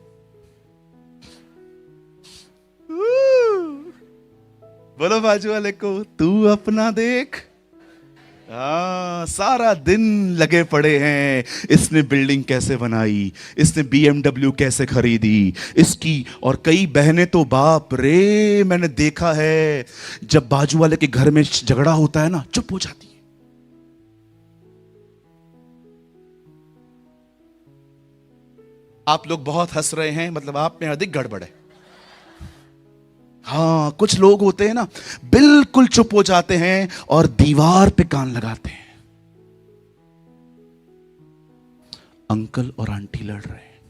बोलो बाजू वाले को तू अपना देख। सारा दिन लगे पड़े हैं, इसने बिल्डिंग कैसे बनाई, इसने BMW कैसे खरीदी, इसकी। और कई बहनें तो बाप रे, मैंने देखा है जब बाजू वाले के घर में झगड़ा होता है ना, चुप हो जाती है। आप लोग बहुत हंस रहे हैं, मतलब आप में अधिक गड़बड़ है। हाँ, कुछ लोग होते हैं ना बिल्कुल चुप हो जाते हैं और दीवार पे कान लगाते हैं। अंकल और आंटी लड़ रहे हैं,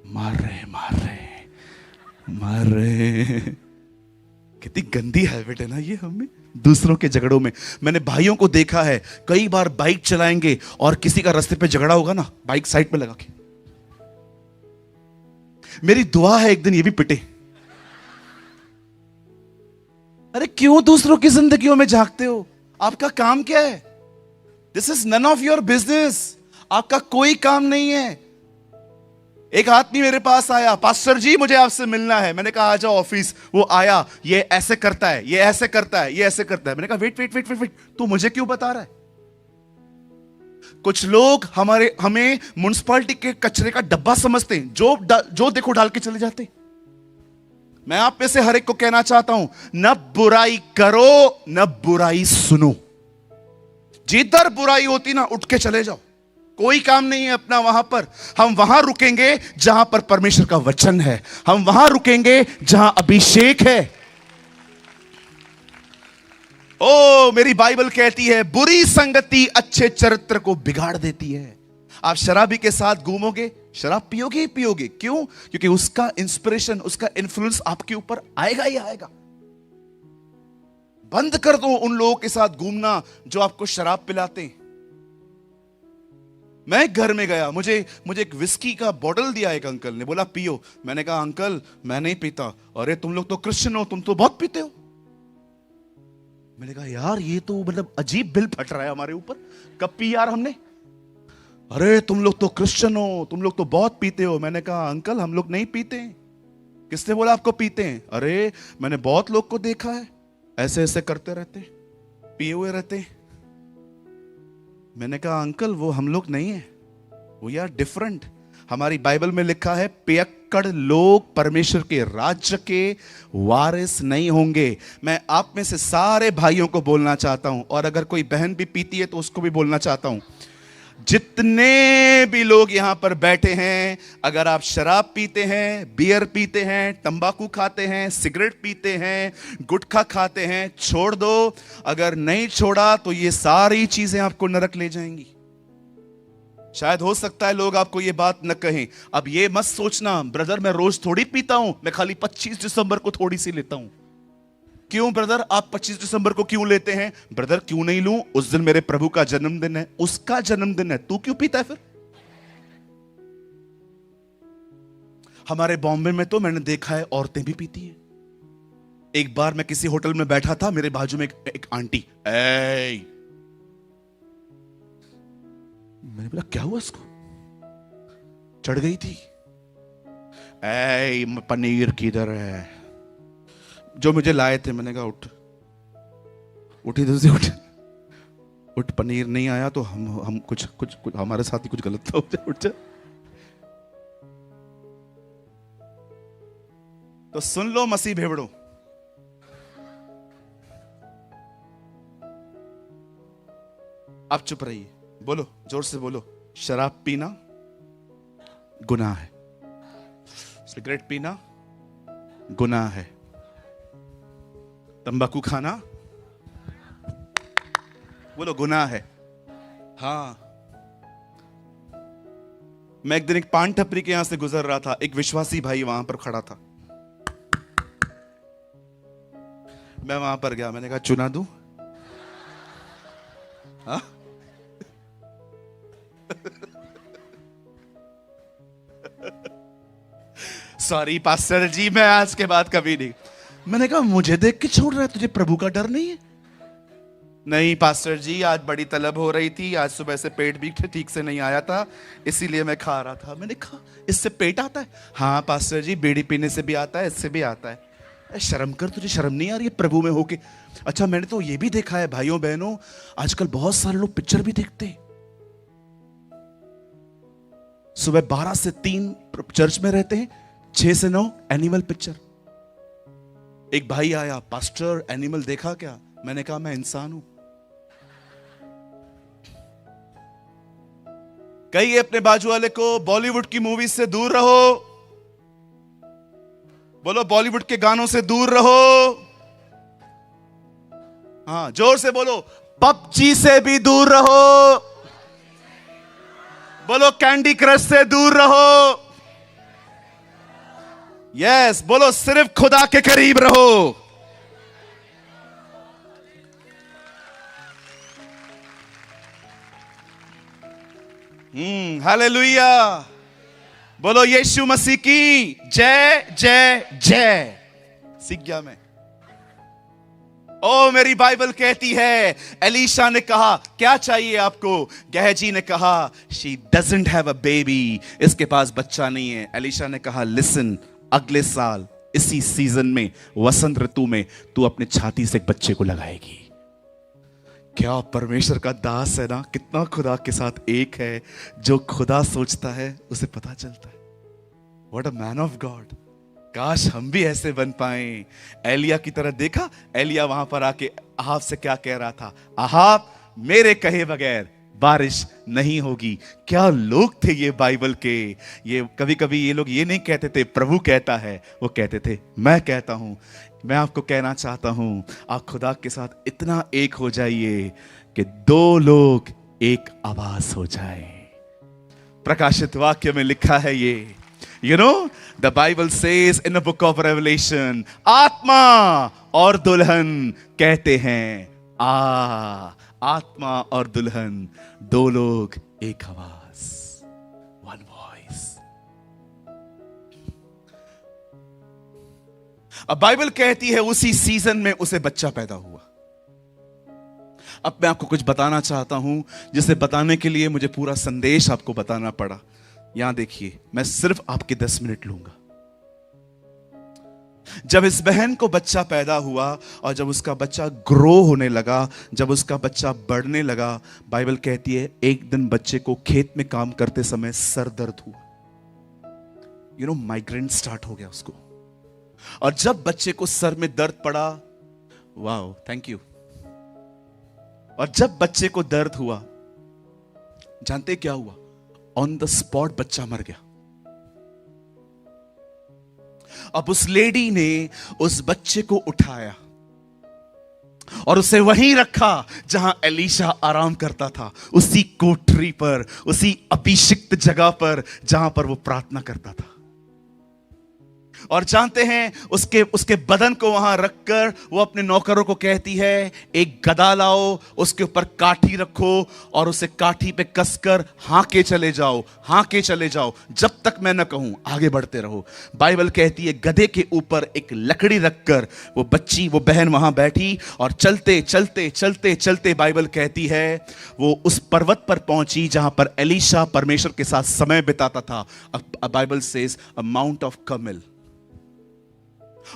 मार रहे हैं। कितनी गंदी हैबिट है ना ये हमें, दूसरों के झगड़ों में। मैंने भाइयों को देखा है कई बार बाइक चलाएंगे और किसी का रास्ते पे झगड़ा होगा ना, बाइक साइड पे लगा के। मेरी दुआ है एक दिन ये भी पिटे। अरे क्यों दूसरों की जिंदगियों में झांकते हो? आपका काम क्या है? This is none of your business. आपका कोई काम नहीं है। एक आदमी मेरे पास आया, पास्टर जी मुझे आपसे मिलना है। मैंने कहा आ जाओ ऑफिस। वो आया, ये ऐसे करता है, ये ऐसे करता है, ये ऐसे करता है। मैंने कहा वेट, तू मुझे क्यों बता रहा है? कुछ लोग हमें म्युनिसिपैलिटी के कचरे का डब्बा समझते हैं, जो देखो डाल के चले जाते हैं। मैं आप में से हर एक को कहना चाहता हूं, न बुराई करो न बुराई सुनो। जिधर बुराई होती ना उठ के चले जाओ, कोई काम नहीं है अपना वहां पर। हम वहां रुकेंगे जहां पर परमेश्वर का वचन है, हम वहां रुकेंगे जहां अभिषेक है। ओ मेरी बाइबल कहती है बुरी संगति अच्छे चरित्र को बिगाड़ देती है। आप शराबी के साथ घूमोगे, शराब पियोगे ही पियोगे। क्यों? क्योंकि उसका इंस्पिरेशन, उसका इन्फ्लुएंस आपके ऊपर आएगा ही आएगा। बंद कर दो उन लोगों के साथ घूमना जो आपको शराब पिलाते हैं। मैं घर में गया, मुझे एक विस्की का बोतल दिया एक अंकल ने, बोला पियो। मैंने कहा अंकल मैं नहीं पीता। अरे तुम लोग तो क्रिश्चियन हो, तुम तो बहुत पीते हो। मैंने कहा यार ये तो मतलब अजीब बिल फट रहा है हमारे ऊपर, कब पी यार हमने? अरे तुम लोग तो क्रिश्चियन हो, तुम लोग तो बहुत पीते हो। मैंने कहा अंकल हम लोग नहीं पीते हैं। किसने बोला आपको पीते हैं? अरे मैंने बहुत लोग को देखा है ऐसे ऐसे करते रहते, पिए हुए रहते। मैंने कहा अंकल वो हम लोग नहीं है, वो यार डिफरेंट। हमारी बाइबल में लिखा है पियक्कड़ लोग परमेश्वर के राज्य के वारिस नहीं होंगे। मैं आप में से सारे भाइयों को बोलना चाहता हूं, और अगर कोई बहन भी पीती है तो उसको भी बोलना चाहता हूं, जितने भी लोग यहां पर बैठे हैं, अगर आप शराब पीते हैं, बियर पीते हैं, तंबाकू खाते हैं, सिगरेट पीते हैं, गुटखा खाते हैं, छोड़ दो। अगर नहीं छोड़ा तो ये सारी चीजें आपको नरक ले जाएंगी। शायद हो सकता है लोग आपको ये बात न कहें। अब ये मत सोचना ब्रदर मैं रोज थोड़ी पीता हूं, मैं खाली 25 दिसंबर को थोड़ी सी लेता हूं। क्यों ब्रदर आप 25 दिसंबर को क्यों लेते हैं? ब्रदर क्यों नहीं लूं, उस दिन मेरे प्रभु का जन्मदिन है, उसका जन्मदिन है, तू क्यों पीता है फिर? हमारे बॉम्बे में तो मैंने देखा है औरतें भी पीती हैं। एक बार मैं किसी होटल में बैठा था, मेरे बाजू में एक आंटी, मैंने बोला क्या हुआ इसको? चढ़ गई थी, पनीर किधर है? जो मुझे लाए थे, मैंने कहा उठ इधर से उठ, पनीर नहीं आया तो हम कुछ हमारे साथ ही कुछ गलत था, उठ जा। तो सुन लो मसीह भेड़ो, आप चुप रहिए, बोलो जोर से बोलो, शराब पीना गुनाह है, सिगरेट पीना गुनाह है, तंबाकू खाना बोलो गुनाह है। हाँ, मैं एक दिन एक पान टपरी के यहां से गुजर रहा था, एक विश्वासी भाई वहां पर खड़ा था, मैं वहां पर गया, मैंने कहा चुना दूं? हाँ? सॉरी पास्टर जी, मैं आज के बाद कभी नहीं। मैंने कहा मुझे देख के छोड़ रहा है, तुझे प्रभु का डर नहीं है? नहीं पास्टर जी, आज बड़ी तलब हो रही थी, आज सुबह से पेट भी ठीक से नहीं आया था, इसीलिए मैं खा रहा था। मैंने कहा इससे पेट आता है? हाँ पास्टर जी, बीड़ी पीने से भी आता है, इससे भी आता है। शर्म कर, तुझे शर्म नहीं आ रही है प्रभु में होके? अच्छा, मैंने तो ये भी देखा है भाइयों बहनों, आजकल बहुत सारे लोग पिक्चर भी देखते हैं, सुबह 12 से 3 चर्च में रहते हैं, 6 से 9 एनिमल पिक्चर। एक भाई आया, पास्टर एनिमल देखा क्या? मैंने कहा मैं इंसान हूं। कहिए अपने बाजू वाले को बॉलीवुड की मूवी से दूर रहो, बोलो बॉलीवुड के गानों से दूर रहो। हाँ जोर से बोलो, पबजी से भी दूर रहो, बोलो कैंडी क्रश से दूर रहो, यस बोलो सिर्फ खुदा के करीब रहो। हालेलुया, बोलो यीशु मसीह की जय जय जय। सीख गया मैं। ओ मेरी बाइबल कहती है, एलीशा ने कहा क्या चाहिए आपको? गहजी ने कहा she doesn't have a baby, इसके पास बच्चा नहीं है। एलीशा ने कहा लिसन, अगले साल इसी सीजन में, वसंत ऋतु में, तू अपने छाती से एक बच्चे को लगाएगी। क्या परमेश्वर का दास है ना, कितना खुदा के साथ एक है। जो खुदा सोचता है उसे पता चलता है। What a man of God. काश हम भी ऐसे बन पाए। एलिया की तरह देखा, एलिया वहां पर आके अहाब से क्या कह रहा था? अहाब मेरे कहे बगैर बारिश नहीं होगी। क्या लोग थे ये बाइबल के। ये कभी कभी ये लोग ये नहीं कहते थे प्रभु कहता है, वो कहते थे मैं कहता हूं। मैं आपको कहना चाहता हूं, आप खुदा के साथ इतना एक हो जाइए कि 2 लोग एक आवाज हो जाए। प्रकाशित वाक्य में लिखा है ये, you know the Bible says in the book of Revelation, आत्मा और दुल्हन कहते हैं आत्मा और दुल्हन, 2 लोग एक आवाज, one voice। अब बाइबल कहती है उसी सीजन में उसे बच्चा पैदा हुआ। अब मैं आपको कुछ बताना चाहता हूं, जिसे बताने के लिए मुझे पूरा संदेश आपको बताना पड़ा। यहां देखिए, मैं सिर्फ आपके 10 मिनट लूंगा। जब इस बहन को बच्चा पैदा हुआ और जब उसका बच्चा ग्रो होने लगा, जब उसका बच्चा बढ़ने लगा, बाइबल कहती है एक दिन बच्चे को खेत में काम करते समय सर दर्द हुआ। माइग्रेन स्टार्ट हो गया उसको। और जब बच्चे को सर में दर्द पड़ा, वाओ थैंक यू, और जब बच्चे को दर्द हुआ, जानते क्या हुआ? ऑन द स्पॉट बच्चा मर गया। अब उस लेडी ने उस बच्चे को उठाया और उसे वहीं रखा जहां एलीशा आराम करता था, उसी कोठरी पर, उसी अभिषिक्त जगह पर जहां पर वो प्रार्थना करता था। और जानते हैं, उसके बदन को वहां रखकर वो अपने नौकरों को कहती है, एक गदा लाओ, उसके ऊपर काठी रखो और उसे काठी पे कसकर हाँके चले जाओ, हाँके चले जाओ, जब तक मैं न कहूं आगे बढ़ते रहो। बाइबल कहती है गधे के ऊपर एक लकड़ी रखकर वो बहन वहां बैठी और चलते चलते चलते चलते बाइबल कहती है वो उस पर्वत पर पहुंची जहां पर एलीशा परमेश्वर के साथ समय बिताता था। Bible says a mount of Carmel.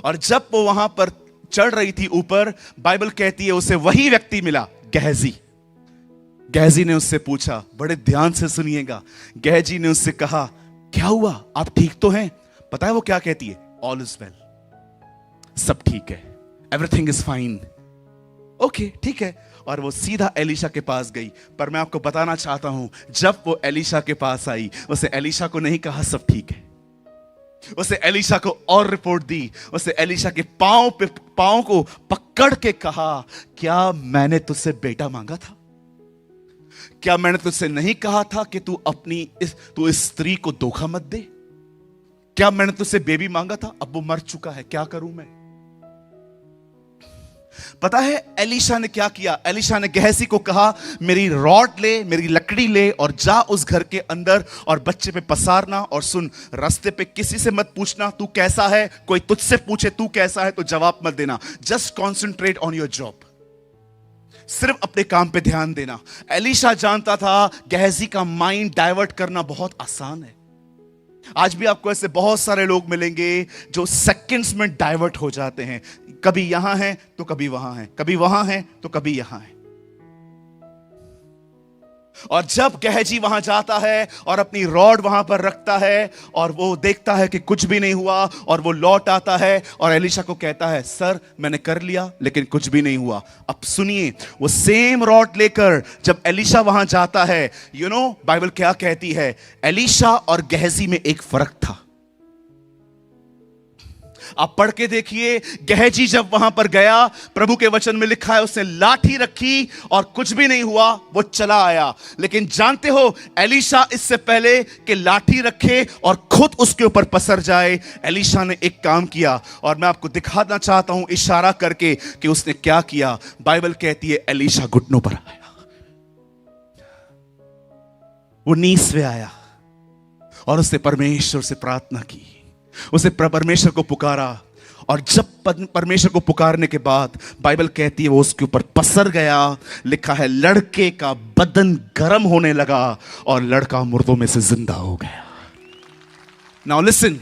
और जब वो वहां पर चढ़ रही थी ऊपर, बाइबल कहती है उसे वही व्यक्ति मिला, गेहजी। गेहजी ने उससे पूछा, बड़े ध्यान से सुनिएगा, गेहजी ने उससे कहा, क्या हुआ, आप ठीक तो हैं? पता है वो क्या कहती है? ऑल इज वेल, सब ठीक है, एवरीथिंग इज फाइन। ओके ठीक है। और वो सीधा एलीशा के पास गई। पर मैं आपको बताना चाहता हूं, जब वो एलीशा के पास आई, उसे एलीशा को नहीं कहा सब ठीक है, उसे एलीशा को और रिपोर्ट दी। उसे एलीशा के पांव को पकड़ के कहा, क्या मैंने तुझसे बेटा मांगा था? क्या मैंने तुझसे नहीं कहा था कि तू इस स्त्री को धोखा मत दे? क्या मैंने तुझसे बेबी मांगा था? अब वो मर चुका है, क्या करूं मैं? पता है एलीशा ने क्या किया? एलीशा ने गेहजी को कहा, मेरी रॉड ले, मेरी लकड़ी ले और जा उस घर के अंदर और बच्चे पे पसारना। और सुन, रास्ते पे किसी से मत पूछना तू कैसा है, कोई तुझसे पूछे तू कैसा है तो जवाब मत देना। Just concentrate on your job, सिर्फ अपने काम पे ध्यान देना। एलीशा जानता था गेहजी का माइंड डाइवर्ट करना बहुत आसान है। आज भी आपको ऐसे बहुत सारे लोग मिलेंगे जो सेकंड्स में डाइवर्ट हो जाते हैं, कभी यहां है तो कभी वहां है, कभी वहां है तो कभी यहां है। और जब गेहजी वहां जाता है और अपनी रॉड वहां पर रखता है और वो देखता है कि कुछ भी नहीं हुआ, और वो लौट आता है और एलीशा को कहता है, सर मैंने कर लिया लेकिन कुछ भी नहीं हुआ। अब सुनिए, वो सेम रॉड लेकर जब एलीशा वहां जाता है, बाइबल क्या कहती है? एलीशा और गेहजी में एक फर्क था। आप पढ़ के देखिए, गेहजी जब वहां पर गया, प्रभु के वचन में लिखा है उसने लाठी रखी और कुछ भी नहीं हुआ, वो चला आया। लेकिन जानते हो, एलीशा इससे पहले कि लाठी रखे और खुद उसके ऊपर पसर जाए, एलीशा ने एक काम किया और मैं आपको दिखाना चाहता हूं इशारा करके कि उसने क्या किया। बाइबल कहती है एलीशा घुटनों पर आया, वो नीस पे आया और उसने परमेश्वर से प्रार्थना की, उसे परमेश्वर को पुकारा। और जब परमेश्वर को पुकारने के बाद बाइबल कहती है वो उसके ऊपर पसर गया। लिखा है लड़के का बदन गर्म होने लगा और लड़का मुर्दों में से जिंदा हो गया। नाउ लिसन,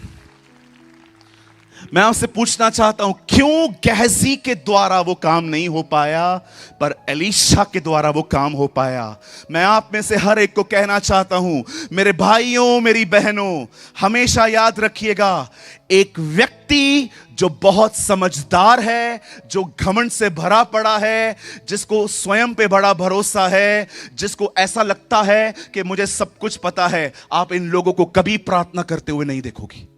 मैं आपसे पूछना चाहता हूं, क्यों गेहजी के द्वारा वो काम नहीं हो पाया पर एलीशा के द्वारा वो काम हो पाया? मैं आप में से हर एक को कहना चाहता हूं, मेरे भाइयों, मेरी बहनों, हमेशा याद रखिएगा, एक व्यक्ति जो बहुत समझदार है, जो घमंड से भरा पड़ा है, जिसको स्वयं पे बड़ा भरोसा है, जिसको ऐसा लगता है कि मुझे सब कुछ पता है, आप इन लोगों को कभी प्रार्थना करते हुए नहीं देखोगी।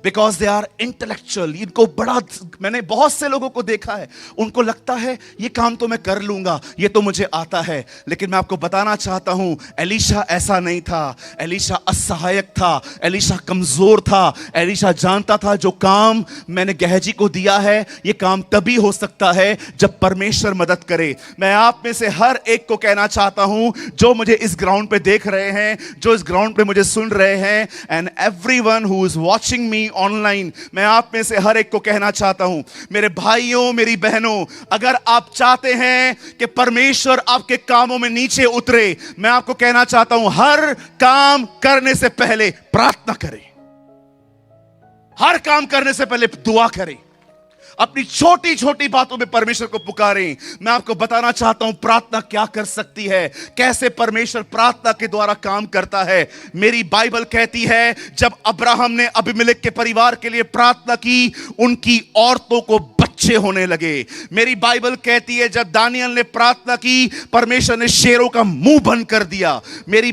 Because they are intellectual. इनको मैंने बहुत से लोगों को देखा है, उनको लगता है ये काम तो मैं कर लूंगा, ये तो मुझे आता है। लेकिन मैं आपको बताना चाहता हूं, एलीशा ऐसा नहीं था। एलीशा असहायक था, एलीशा कमजोर था। एलीशा जानता था जो काम मैंने गेहजी को दिया है, ये काम तभी हो सकता है जब परमेश्वर मदद करे। मैं आप में से हर एक को कहना चाहता हूं, जो मुझे इस ग्राउंड पे देख रहे हैं, जो इस ग्राउंड पे मुझे सुन रहे हैं, and everyone who is watching me online, मैं आप में से हर एक को कहना चाहता हूं, मेरे भाइयों, मेरी बहनों, अगर आप चाहते हैं कि परमेश्वर आपके कामों में नीचे उतरे, मैं आपको कहना चाहता हूं, हर काम करने से पहले प्रार्थना करें, हर काम करने से पहले दुआ करें, अपनी छोटी छोटी बातों में परमेश्वर को पुकारें। मैं आपको बताना चाहता हूं प्रार्थना क्या कर सकती है, कैसे परमेश्वर प्रार्थना के द्वारा काम करता है। मेरी बाइबल कहती है जब अब्राहम ने अबीमेलेक के परिवार के लिए प्रार्थना की, उनकी औरतों को बच्चे होने लगे। मेरी बाइबल कहती है जब दानियल ने प्रार्थना की, परमेश्वर ने शेरों का मुंह बंद कर दिया। मेरी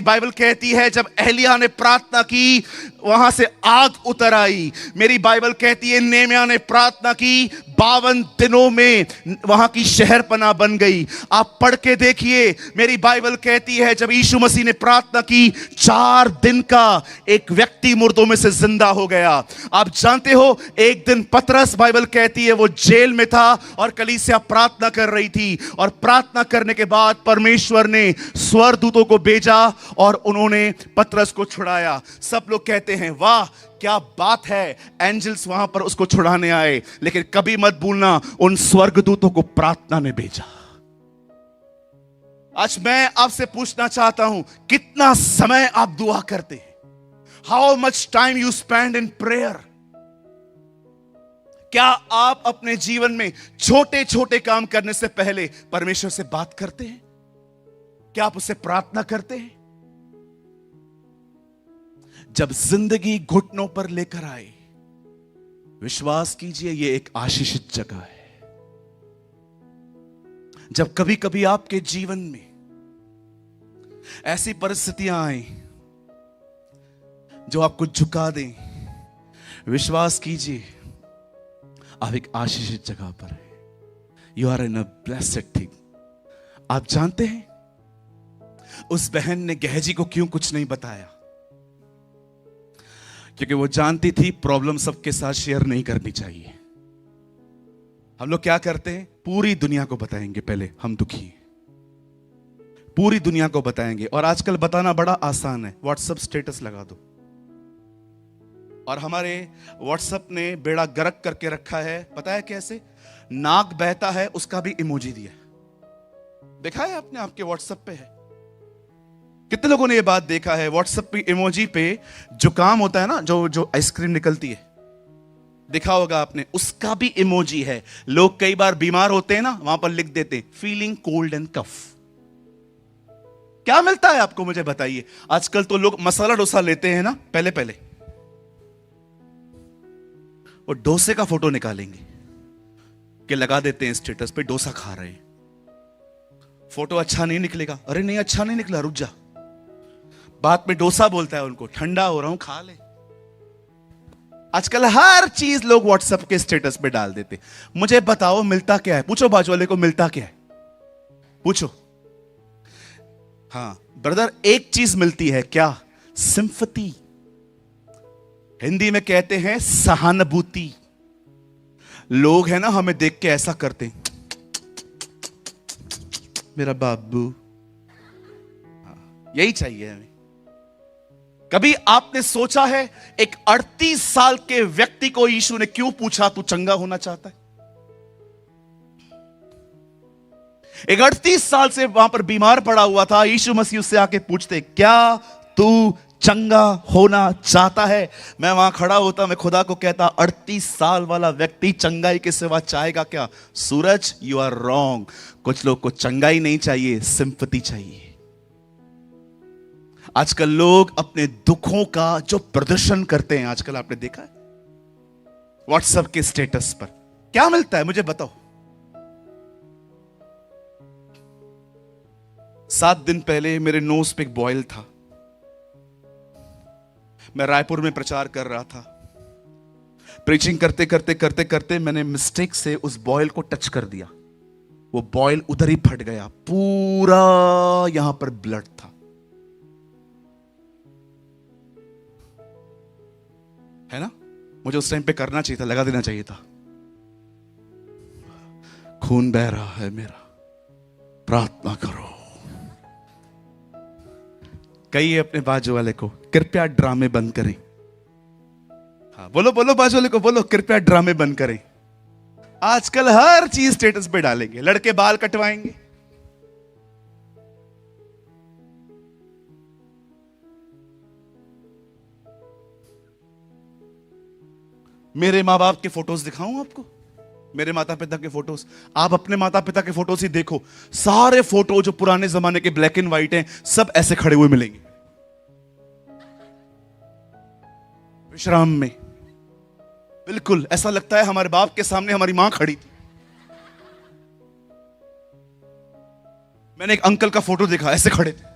बाइबल कहती है जब एलिय्याह ने प्रार्थना की, वहां से आग उतर आई। मेरी बाइबल कहती है नेहम्याह ने प्रार्थना की, 52 दिनों में वहां की शहरपनाह बन गई। आप पढ़ के देखिए, मेरी बाइबल कहती है जब यीशु मसीह ने प्रार्थना की, 4 दिन का एक व्यक्ति मुर्दों में से जिंदा हो गया। आप जानते हो, एक दिन पतरस, बाइबल कहती है वो जेल में था और कलीसिया प्रार्थना कर रही थी, और प्रार्थना करने के बाद परमेश्वर ने स्वर्गदूतों को भेजा और उन्होंने पतरस को छुड़ाया। सब लोग कहते हैं वाह क्या बात है, एंजल्स वहां पर उसको छुड़ाने आए। लेकिन कभी मत भूलना, उन स्वर्गदूतों को प्रार्थना ने भेजा। आज मैं आपसे पूछना चाहता हूं, कितना समय आप दुआ करते हैं? How much time you spend in prayer? क्या आप अपने जीवन में छोटे छोटे काम करने से पहले परमेश्वर से बात करते हैं? क्या आप उससे प्रार्थना करते हैं? जब जिंदगी घुटनों पर लेकर आए, विश्वास कीजिए यह एक आशीषित जगह है। जब कभी कभी आपके जीवन में ऐसी परिस्थितियां आए जो आपको झुका दें, विश्वास कीजिए आप एक आशीषित जगह पर हैं। You are in a blessed thing. आप जानते हैं उस बहन ने गहजी को क्यों कुछ नहीं बताया? क्योंकि वो जानती थी प्रॉब्लम सबके साथ शेयर नहीं करनी चाहिए। हम लोग क्या करते हैं, पूरी दुनिया को बताएंगे पहले हम दुखी हैं, पूरी दुनिया को बताएंगे। और आजकल बताना बड़ा आसान है, व्हाट्सएप स्टेटस लगा दो। और हमारे व्हाट्सएप ने बेड़ा गर्क करके रखा है, पता है कैसे? नाक बहता है उसका भी इमोजी दिया, देखा है आपने? आपके व्हाट्सएप पे है। कितने लोगों ने ये बात देखा है? व्हाट्सएप पे इमोजी पे जुकाम होता है ना, जो आइसक्रीम निकलती है, देखा होगा आपने, उसका भी इमोजी है। लोग कई बार बीमार होते हैं ना, वहां पर लिख देते हैं फीलिंग कोल्ड एंड कफ। क्या मिलता है आपको, मुझे बताइए? आजकल तो लोग मसाला डोसा लेते हैं ना, पहले पहले वो डोसे का फोटो निकालेंगे कि लगा देते हैं स्टेटस पे, डोसा खा रहे हैं। फोटो अच्छा नहीं निकलेगा, अरे नहीं अच्छा नहीं निकला, रुक जा। बाद में डोसा बोलता है उनको, ठंडा हो रहा हूं खा ले। आजकल हर चीज लोग व्हाट्सएप के स्टेटस पे डाल देते। मुझे बताओ मिलता क्या है? पूछो बाजू वाले को, मिलता क्या है? पूछो। हाँ ब्रदर, एक चीज मिलती है, क्या? सिंपैथी। हिंदी में कहते हैं सहानुभूति। लोग है ना, हमें देख के ऐसा करते हैं, मेरा बाबू, यही चाहिए हमें। कभी आपने सोचा है एक 38 साल के व्यक्ति को यीशु ने क्यों पूछा तू चंगा होना चाहता है? एक 38 साल से वहां पर बीमार पड़ा हुआ था, यीशु मसीह उससे आके पूछते क्या तू चंगा होना चाहता है? मैं वहां खड़ा होता, मैं खुदा को कहता 38 साल वाला व्यक्ति चंगाई के सिवा चाहेगा क्या? सूरज, यू आर रॉन्ग। कुछ लोग को चंगाई नहीं चाहिए, सिंपैथी चाहिए। आजकल लोग अपने दुखों का जो प्रदर्शन करते हैं, आजकल आपने देखा है व्हाट्सएप के स्टेटस पर, क्या मिलता है मुझे बताओ? 7 दिन पहले मेरे नोज पे एक बॉयल था। मैं रायपुर में प्रचार कर रहा था, प्रीचिंग करते करते करते करते मैंने मिस्टेक से उस बॉयल को टच कर दिया। वो बॉयल उधर ही फट गया, पूरा यहां पर ब्लड था। है ना? मुझे उस टाइम पे करना चाहिए था, लगा देना चाहिए था। खून बह रहा है मेरा, प्रार्थना करो। कहिए अपने बाजू वाले को, कृपया ड्रामे बंद करें। हाँ बोलो बोलो, बाजू वाले को बोलो, कृपया ड्रामे बंद करें। आजकल हर चीज स्टेटस पे डालेंगे। लड़के बाल कटवाएंगे, मेरे माँ बाप के फोटोज दिखाऊं आपको, मेरे माता पिता के फोटोज? आप अपने माता पिता के फोटोज ही देखो, सारे फोटो जो पुराने जमाने के ब्लैक एंड व्हाइट हैं, सब ऐसे खड़े हुए मिलेंगे विश्राम में। बिल्कुल ऐसा लगता है हमारे बाप के सामने हमारी मां खड़ी थी। मैंने एक अंकल का फोटो देखा, ऐसे खड़े थे,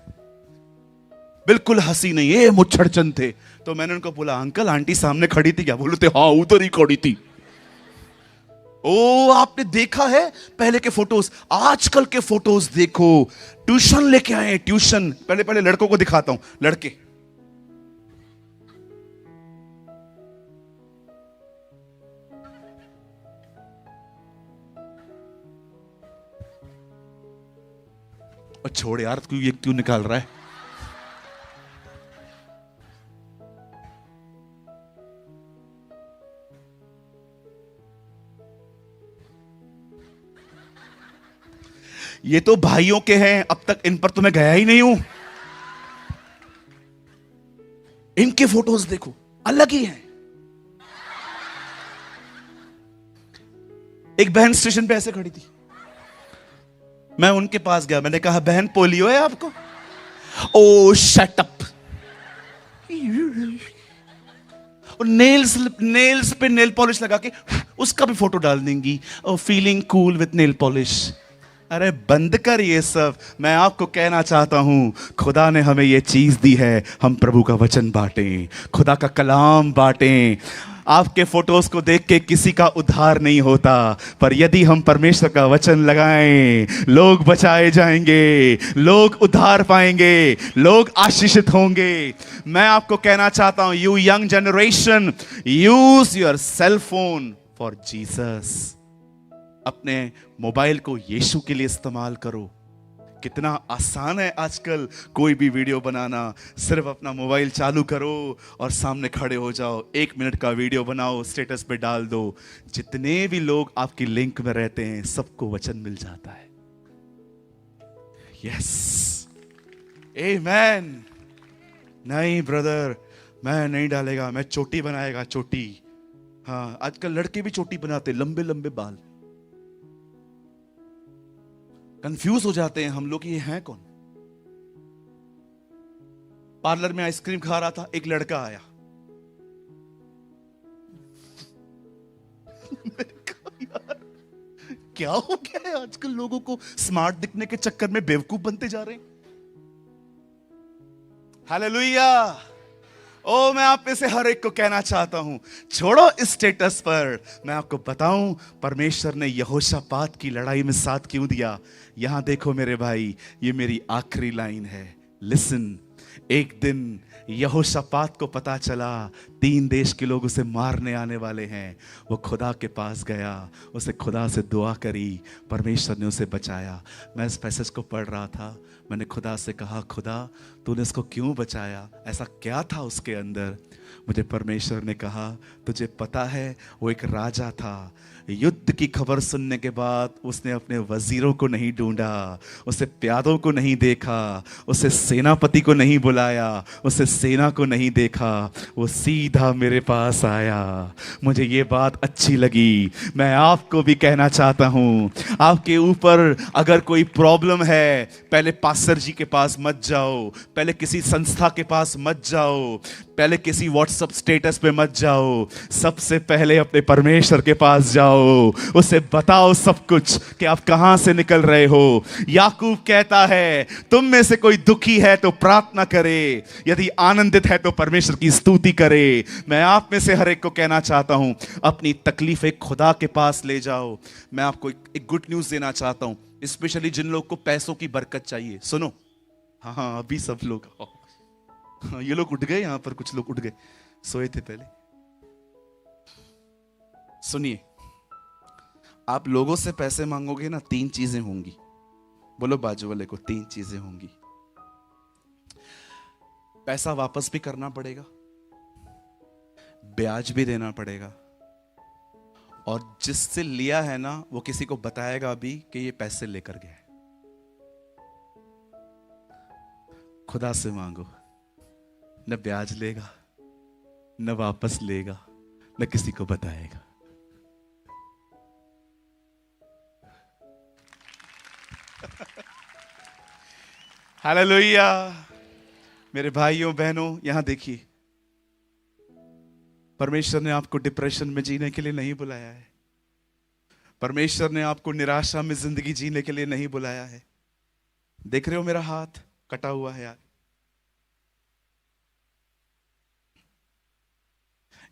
बिल्कुल हंसी नहीं, ये मुच्छड़चन थे। तो मैंने उनको बोला, अंकल आंटी सामने खड़ी थी क्या? बोलते हाँ उधर ही खड़ी थी। ओ आपने देखा है पहले के फोटोज, आजकल के फोटोज देखो। ट्यूशन लेके आए, ट्यूशन। पहले पहले लड़कों को दिखाता हूं, लड़के। और छोड़ यार, तू ये क्यों निकाल रहा है? ये तो भाइयों के हैं, अब तक इन पर तो मैं गया ही नहीं हूं। इनके फोटोज देखो, अलग ही हैं। एक बहन स्टेशन पे ऐसे खड़ी थी, मैं उनके पास गया, मैंने कहा बहन पोलियो है आपको? ओ शट अप। और नेल्स नेल्स पे नेल पॉलिश लगा के उसका भी फोटो डाल देंगी, और feeling cool with nail polish. अरे बंद कर ये सब। मैं आपको कहना चाहता हूं, खुदा ने हमें ये चीज दी है, हम प्रभु का वचन बांटें, खुदा का कलाम बांटें। आपके फोटोज को देख के किसी का उद्धार नहीं होता, पर यदि हम परमेश्वर का वचन लगाएं, लोग बचाए जाएंगे, लोग उद्धार पाएंगे, लोग आशीषित होंगे। मैं आपको कहना चाहता हूं, you young generation, use your cell phone for Jesus. अपने मोबाइल को यीशु के लिए इस्तेमाल करो। कितना आसान है आजकल कोई भी वीडियो बनाना। सिर्फ अपना मोबाइल चालू करो और सामने खड़े हो जाओ, 1 मिनट का वीडियो बनाओ, स्टेटस पे डाल दो। जितने भी लोग आपकी लिंक में रहते हैं, सबको वचन मिल जाता है। यस, आमेन। नहीं ब्रदर, मैं नहीं डालेगा, मैं चोटी बनाएगा, चोटी। हाँ, आजकल लड़के भी चोटी बनाते, लंबे लंबे बाल। कंफ्यूज हो जाते हैं हम लोग, ये हैं कौन? पार्लर में आइसक्रीम खा रहा था, एक लड़का आया। यार क्या हो गया है आजकल लोगों को? स्मार्ट दिखने के चक्कर में बेवकूफ बनते जा रहे हैं। हालेलुया। ओ मैं आप में से हर एक को कहना चाहता हूं, छोड़ो इस स्टेटस पर। मैं आपको बताऊं, परमेश्वर ने यहोशापात की लड़ाई में साथ क्यों दिया। यहां देखो मेरे भाई, ये मेरी आखिरी लाइन है, लिसन। एक दिन यहोशापात को पता चला 3 देश के लोग उसे मारने आने वाले हैं। वो खुदा के पास गया, उसे खुदा से दुआ करी, परमेश्वर ने उसे बचाया। मैं इस पैसेज को पढ़ रहा था, मैंने खुदा से कहा, खुदा तूने इसको क्यों बचाया? ऐसा क्या था उसके अंदर? मुझे परमेश्वर ने कहा, तुझे पता है वो एक राजा था। युद्ध की खबर सुनने के बाद उसने अपने वजीरों को नहीं ढूंढा, उसे प्यादों को नहीं देखा, उसे सेनापति को नहीं बुलाया, उसे सेना को नहीं देखा, वो सीधा मेरे पास आया। मुझे ये बात अच्छी लगी। मैं आपको भी कहना चाहता हूँ, आपके ऊपर अगर कोई प्रॉब्लम है, पहले पास्टर जी के पास मत जाओ, पहले किसी संस्था के पास मत जाओ, पहले किसी व्हाट्सएप स्टेटस पे मत जाओ। सबसे पहले अपने परमेश्वर के पास जाओ, उसे बताओ सब कुछ कि आप कहां से निकल रहे हो। याकूब कहता है, तुम में से कोई दुखी है तो प्रार्थना करे, यदि आनंदित है तो परमेश्वर की स्तुति करे। मैं आप में से हर एक को कहना चाहता हूं, अपनी तकलीफें खुदा के पास ले जाओ। मैं आपको एक गुड न्यूज देना चाहता हूं, स्पेशली जिन लोग को पैसों की बरकत चाहिए। सुनो, हाँ अभी सब लोग, हाँ ये लोग उठ गए, यहां पर कुछ लोग उठ गए, सोए थे पहले। सुनिए, आप लोगों से पैसे मांगोगे ना, 3 चीजें होंगी। बोलो बाजू वाले को, 3 चीजें होंगी। पैसा वापस भी करना पड़ेगा, ब्याज भी देना पड़ेगा, और जिससे लिया है ना वो किसी को बताएगा भी कि ये पैसे लेकर गया है। खुदा से मांगो, न ब्याज लेगा, न वापस लेगा, न किसी को बताएगा। हालेलुया। मेरे भाइयों बहनों, यहां देखिए, परमेश्वर ने आपको डिप्रेशन में जीने के लिए नहीं बुलाया है। परमेश्वर ने आपको निराशा में जिंदगी जीने के लिए नहीं बुलाया है। देख रहे हो मेरा हाथ कटा हुआ है यार,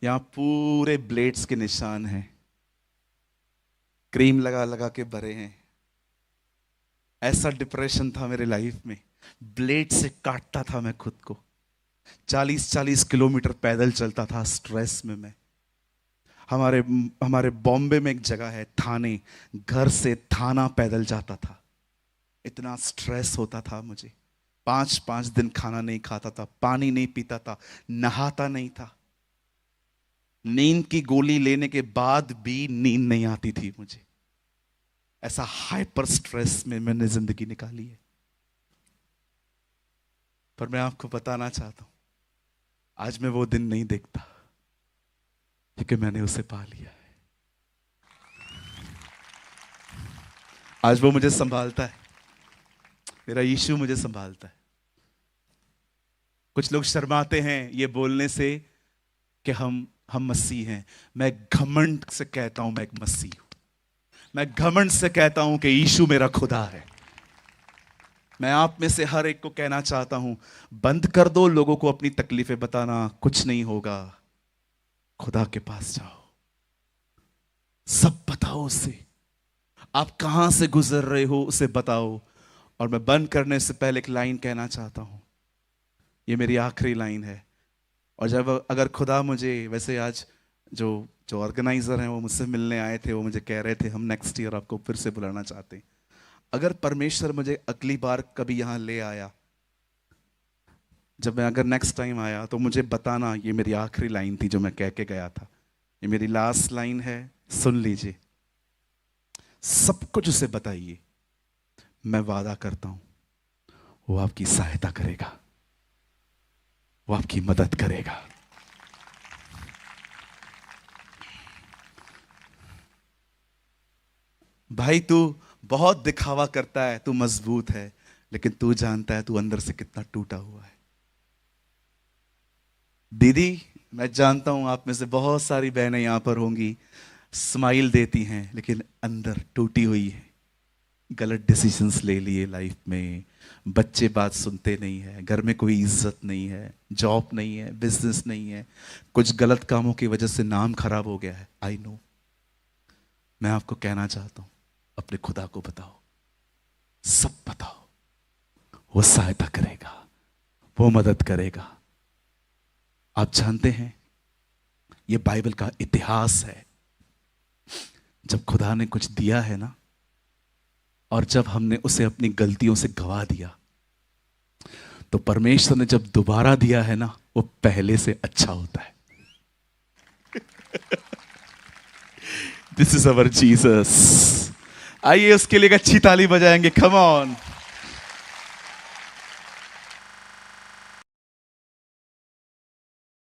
यहां पूरे ब्लेड्स के निशान हैं, क्रीम लगा लगा के भरे हैं। ऐसा डिप्रेशन था मेरे लाइफ में, ब्लेड से काटता था मैं खुद को। 40-40 किलोमीटर पैदल चलता था स्ट्रेस में मैं। हमारे बॉम्बे में एक जगह है थाने, घर से थाना पैदल जाता था। इतना स्ट्रेस होता था मुझे। 5-5 दिन खाना नहीं खाता था, पानी नहीं पीता था, नहाता नहीं था। नींद की गोली लेने के बाद भी नींद नहीं आती थी मुझे। ऐसा हाइपर स्ट्रेस में मैंने जिंदगी निकाली है। पर मैं आपको बताना चाहता हूं, आज मैं वो दिन नहीं देखता, क्योंकि मैंने उसे पा लिया है। आज वो मुझे संभालता है, मेरा यीशु मुझे संभालता है। कुछ लोग शर्माते हैं ये बोलने से कि हम मसीह हैं। मैं घमंड से कहता हूं मैं एक मसीह हूं। मैं घमंड से कहता हूं कि यीशु मेरा खुदा है। मैं आप में से हर एक को कहना चाहता हूं, बंद कर दो लोगों को अपनी तकलीफें बताना, कुछ नहीं होगा। खुदा के पास जाओ, सब बताओ उसे। आप कहां से गुजर रहे हो उसे बताओ। और मैं बंद करने से पहले एक लाइन कहना चाहता हूं, ये मेरी आखिरी लाइन है। और जब अगर खुदा मुझे, वैसे आज जो ऑर्गेनाइजर हैं वो मुझसे मिलने आए थे, वो मुझे कह रहे थे हम नेक्स्ट ईयर आपको फिर से बुलाना चाहते हैं। अगर परमेश्वर मुझे अगली बार कभी यहां ले आया, जब मैं अगर नेक्स्ट टाइम आया, तो मुझे बताना ये मेरी आखिरी लाइन थी जो मैं कह के गया था। ये मेरी लास्ट लाइन है, सुन लीजिए। सब कुछ उसे बताइए, मैं वादा करता हूं वो आपकी सहायता करेगा, वो आपकी मदद करेगा। भाई तू बहुत दिखावा करता है, तू मजबूत है, लेकिन तू जानता है तू अंदर से कितना टूटा हुआ है। दीदी, मैं जानता हूं आप में से बहुत सारी बहनें यहां पर होंगी, स्माइल देती हैं, लेकिन अंदर टूटी हुई है। गलत डिसीजंस ले लिए लाइफ में, बच्चे बात सुनते नहीं है, घर में कोई इज्जत नहीं है, जॉब नहीं है, बिजनेस नहीं है, कुछ गलत कामों की वजह से नाम खराब हो गया है। I know. मैं आपको कहना चाहता हूं, अपने खुदा को बताओ, सब बताओ, वो सहायता करेगा, वो मदद करेगा। आप जानते हैं ये बाइबल का इतिहास है। जब खुदा ने कुछ दिया है ना, और जब हमने उसे अपनी गलतियों से गवा दिया, तो परमेश्वर ने जब दोबारा दिया है ना, वो पहले से अच्छा होता है। This is our Jesus. आइए उसके लिए एक अच्छी ताली बजाएंगे। Come on.